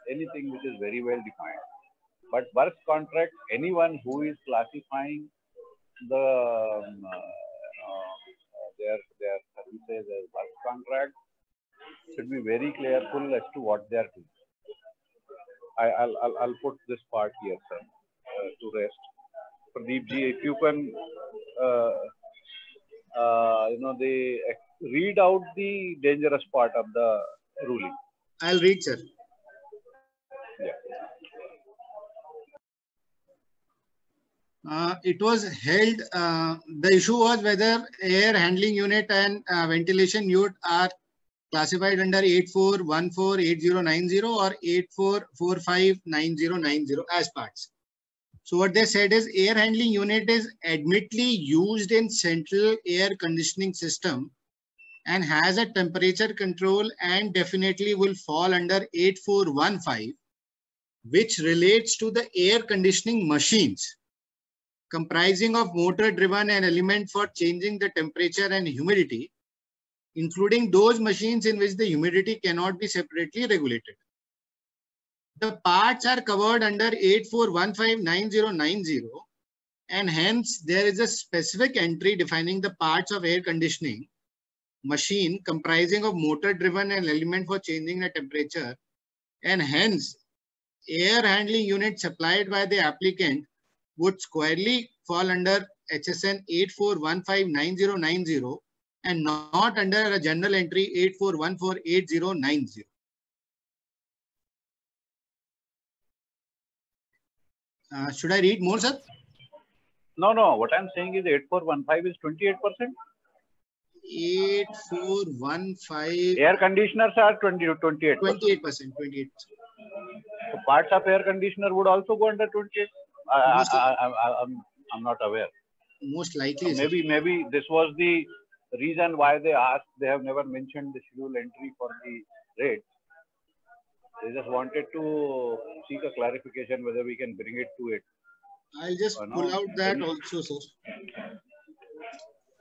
anything which is very well defined. But work contract, anyone who is classifying the their services as work contract should be very careful as to what they are doing. I'll put this part here, sir, to rest. Pradeep ji, if you can, they read out the dangerous part of the ruling. I'll read, sir. Yeah. It was held, the issue was whether air handling unit and ventilation unit are classified under 84148090 or 84459090 as parts. So what they said is, air handling unit is admittedly used in central air conditioning system and has a temperature control and definitely will fall under 8415, which relates to the air conditioning machines comprising of motor driven and element for changing the temperature and humidity, including those machines in which the humidity cannot be separately regulated. The parts are covered under 84159090, and hence there is a specific entry defining the parts of air conditioning machine comprising of motor driven and element for changing the temperature, and hence air handling unit supplied by the applicant would squarely fall under HSN 84159090 and not under a general entry 84148090. Should I read more, sir? No. What I'm saying is 8415 is 28%. 8415. Air conditioners are 28%. 28%. So parts of air conditioner would also go under 28%. I'm not aware. Most likely. So maybe this was the reason why they asked, they have never mentioned the schedule entry for the rate. They just wanted to seek a clarification whether we can bring it to it. I'll just pull out that also, sir.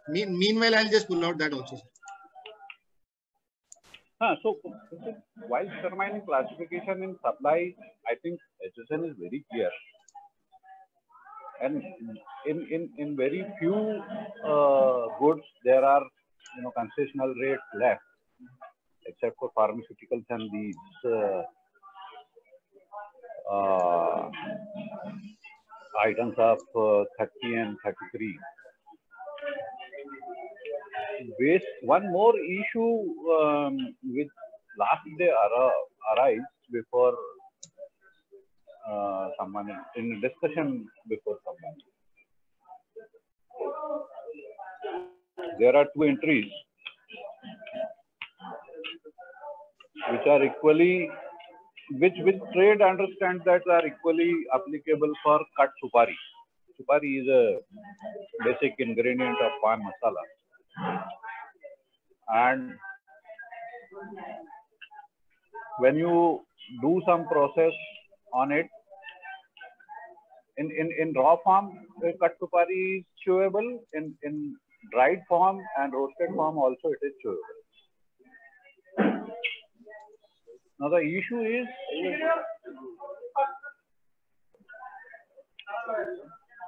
Meanwhile, I'll just pull out that also, sir. So while determining classification in supply, I think HSN is very clear. And in very few goods, there are concessional rates left, except for pharmaceuticals and these items of 30 and 33. One more issue which last day arise before someone in discussion before someone. There are two entries which are equally, which trade understands that are equally applicable for cut supari. Supari is a basic ingredient of pan masala. And when you do some process on it, in raw form, cut supari is chewable. In dried form and roasted form also it is chewable. Now the issue is,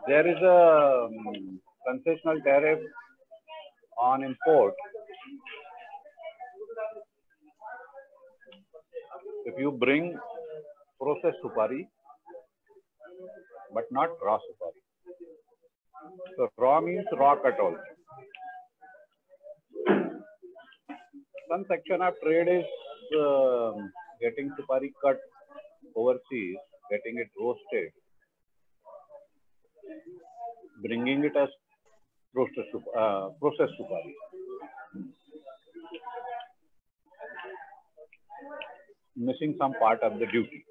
there is a concessional tariff on import. If you bring processed supari, but not raw supari. So raw means raw cut also. Some section of trade is getting supari cut overseas, getting it roasted, bringing it as processed supari. Missing some part of the duty,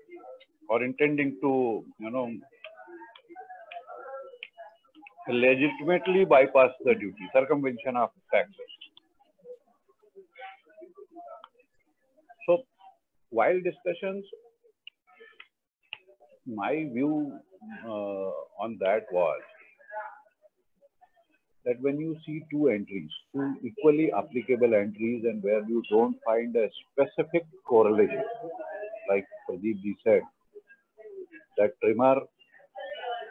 or intending to, legitimately bypass the duty, circumvention of taxes. So, while discussions, my view on that was that when you see two entries, two equally applicable entries, and where you don't find a specific correlation, like Pradeep ji said, that trimmer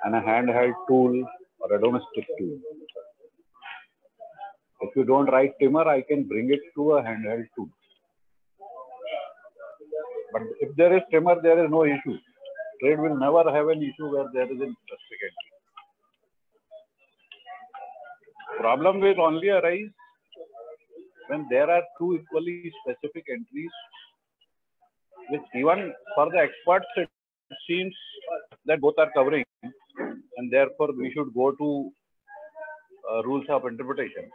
and a handheld tool or a domestic tool. If you don't write trimmer, I can bring it to a handheld tool. But if there is trimmer, there is no issue. Trade will never have an issue where there is a specific entry. Problem will only arise when there are two equally specific entries, which even for the experts it seems that both are covering, and therefore we should go to rules of interpretation.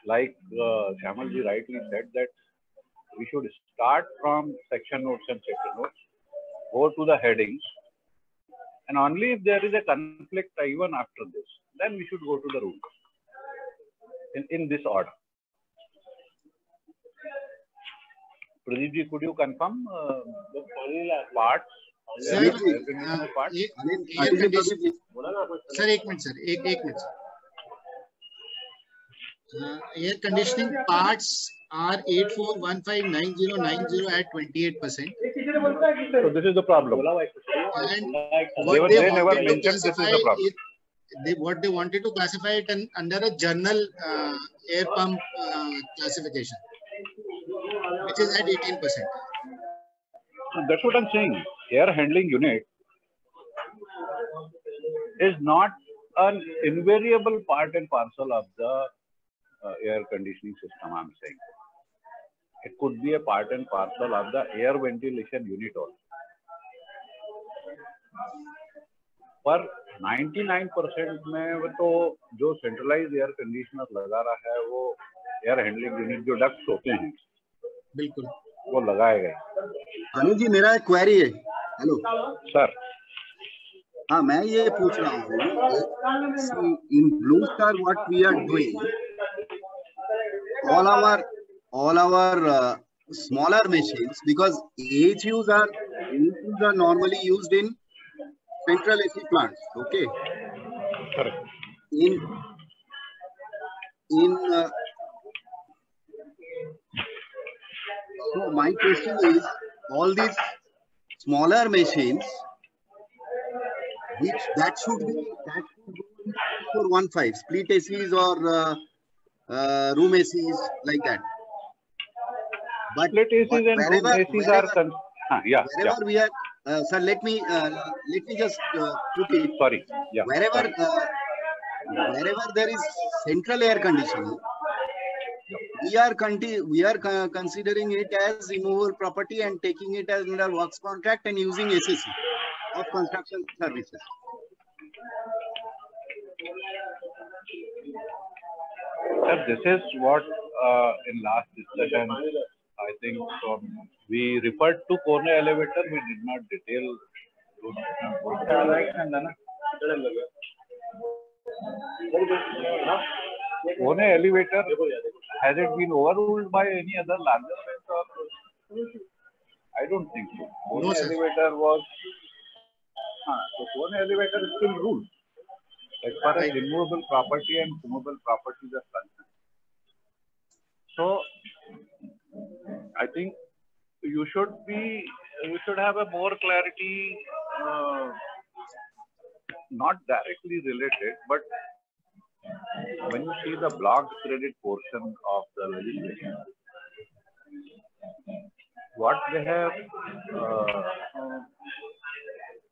Like Shyamalji rightly said, that we should start from section notes and chapter notes, go to the headings, and only if there is a conflict even after this, then we should go to the rules in this order. Pradeep ji, could you confirm the parts? Sir, Air conditioning parts are 84159090 at 28%. So this is the problem. And what they never mentioned this is the problem. What they wanted to classify it under a general air pump classification, which is at 18%. That's what I'm saying. Air handling unit is not an invariable part and parcel of the air conditioning system, I'm saying. It could be a part and parcel of the air ventilation unit also. पर 99% में तो जो centralise air conditioner लगा रहा है वो air handling unit जो ducts होते हैं बिल्कुल वो लगाए गए। अनुज जी, मेरा एक क्वेरी है। Hello sir. हाँ, मैं ये पूछ रहा हूँ, in Blue Star what we are doing, all our smaller machines, because AHUs are normally used in central AC plants. Okay. Correct. So my question is, all these smaller machines, which that should be 415 split ACs or room ACs like that. But split ACs and room ACs are wherever we are, sir, let me just put it. Sorry. Yeah. Wherever there is central air conditioning, we are considering it as immovable property and taking it as under works contract and using SSC of construction services. Sir, this is what in last discussion, I think we referred to Kone elevator. We did not detail. Kone elevator, has it been overruled by any other larger bench? I don't think so. Kone elevator was. So Kone elevator is still ruled as far as immovable property and movable properties are concerned. So I think you should have a more clarity, not directly related, but when you see the blocked credit portion of the legislation, what they have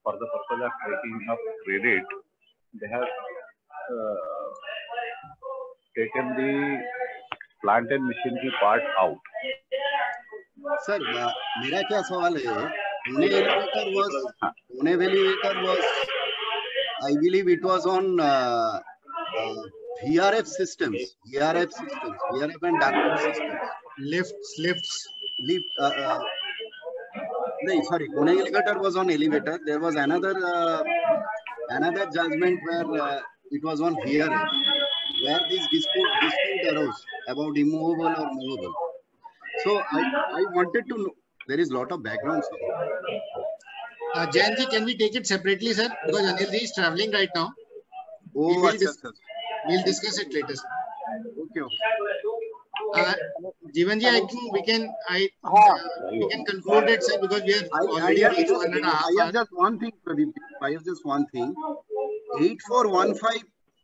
for the purpose of taking up credit, they have taken the plant and machinery part out. Sir, मेरा क्या सवाल है? Pune elevator was, I believe it was on VRF systems, VRF and ductwork systems. Lifts. No, sorry, Pune elevator was on elevator. There was another judgment where it was on VRF, where this dispute arose about immovable or movable. So I wanted to know, there is a lot of background. Jayanji, can we take it separately, sir? Because Anilji is traveling right now. Oh, we'll discuss it later, sir. Okay. Jivanji, I think we can conclude it, sir, because we are already reached 1.5 hours. I have just one thing, Pradeep. 8415,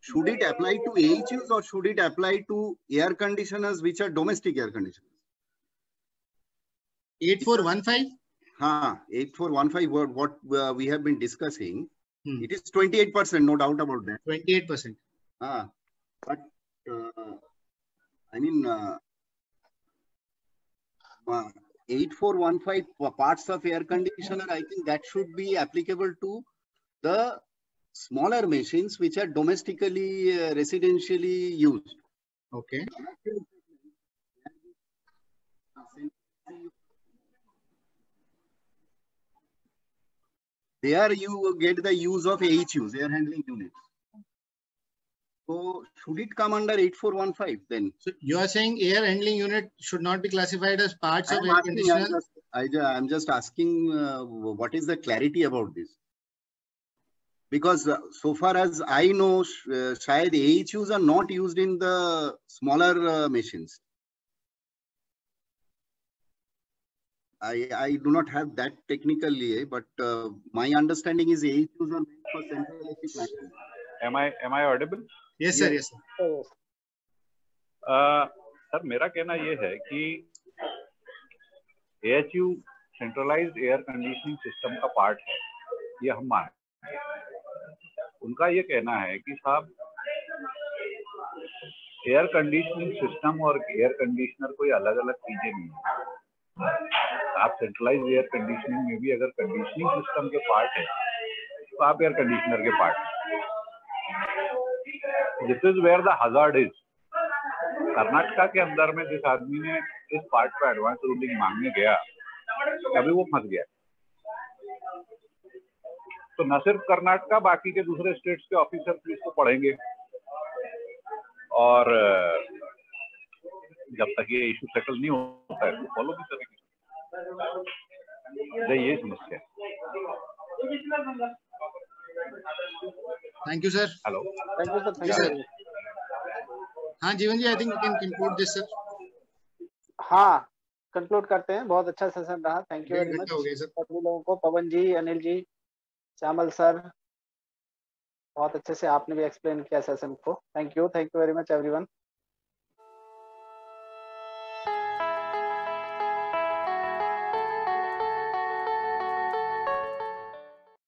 should it apply to AHUs or should it apply to air conditioners which are domestic air conditioners? 8415? 8415, what we have been discussing, it is 28%, no doubt about that. 28%. But I mean, 8415 parts of air conditioner, I think that should be applicable to the smaller machines which are domestically, residentially used. Okay. There you get the use of AHUs, air handling units. So should it come under 8415 then? So you are saying air handling unit should not be classified as parts of air conditioner? I'm just asking what is the clarity about this? Because so far as I know, shayad AHUs are not used in the smaller machines. I do not have that technically, but my understanding is AHUs are meant for central AC machines. Am I audible? Yes, sir. Yes, sir. Sir मेरा कहना ये है कि AHU centralised air conditioning system का part है, ये हम मानते हैं। उनका ये कहना है कि साहब एयर कंडीशनिंग सिस्टम और एयर कंडीशनर कोई अलग अलग चीजें नहीं है। आप सेंट्रलाइज्ड एयर कंडीशनिंग में भी अगर कंडीशनिंग सिस्टम के पार्ट है तो आप एयर कंडीशनर के पार्ट है। This is where the hazard is. Karnataka के अंदर में जिस आदमी ने इस पार्ट पर एडवांस रूलिंग मांगने गया, अभी वो फंस गया। तो न सिर्फ कर्नाटका, बाकी के दूसरे स्टेट्स के ऑफिसर्स भी इसको पढ़ेंगे और जब तक ये इशू सेटल नहीं होता है तो फॉलो भी करेंगे। ये समस्या है। Thank you sir. Hello, thank you sir, thank sir. You. हाँ Jeevan ji, I think we can conclude this sir. हाँ, कंक्लूड करते हैं। बहुत अच्छा सेशन रहा। थैंक यू वेरी मच हो गया सर। सभी लोगों को, पवन जी, अनिल जी, श्यामल सर, बहुत अच्छे से आपने भी एक्सप्लेन किया सेशन को। Thank you very much everyone.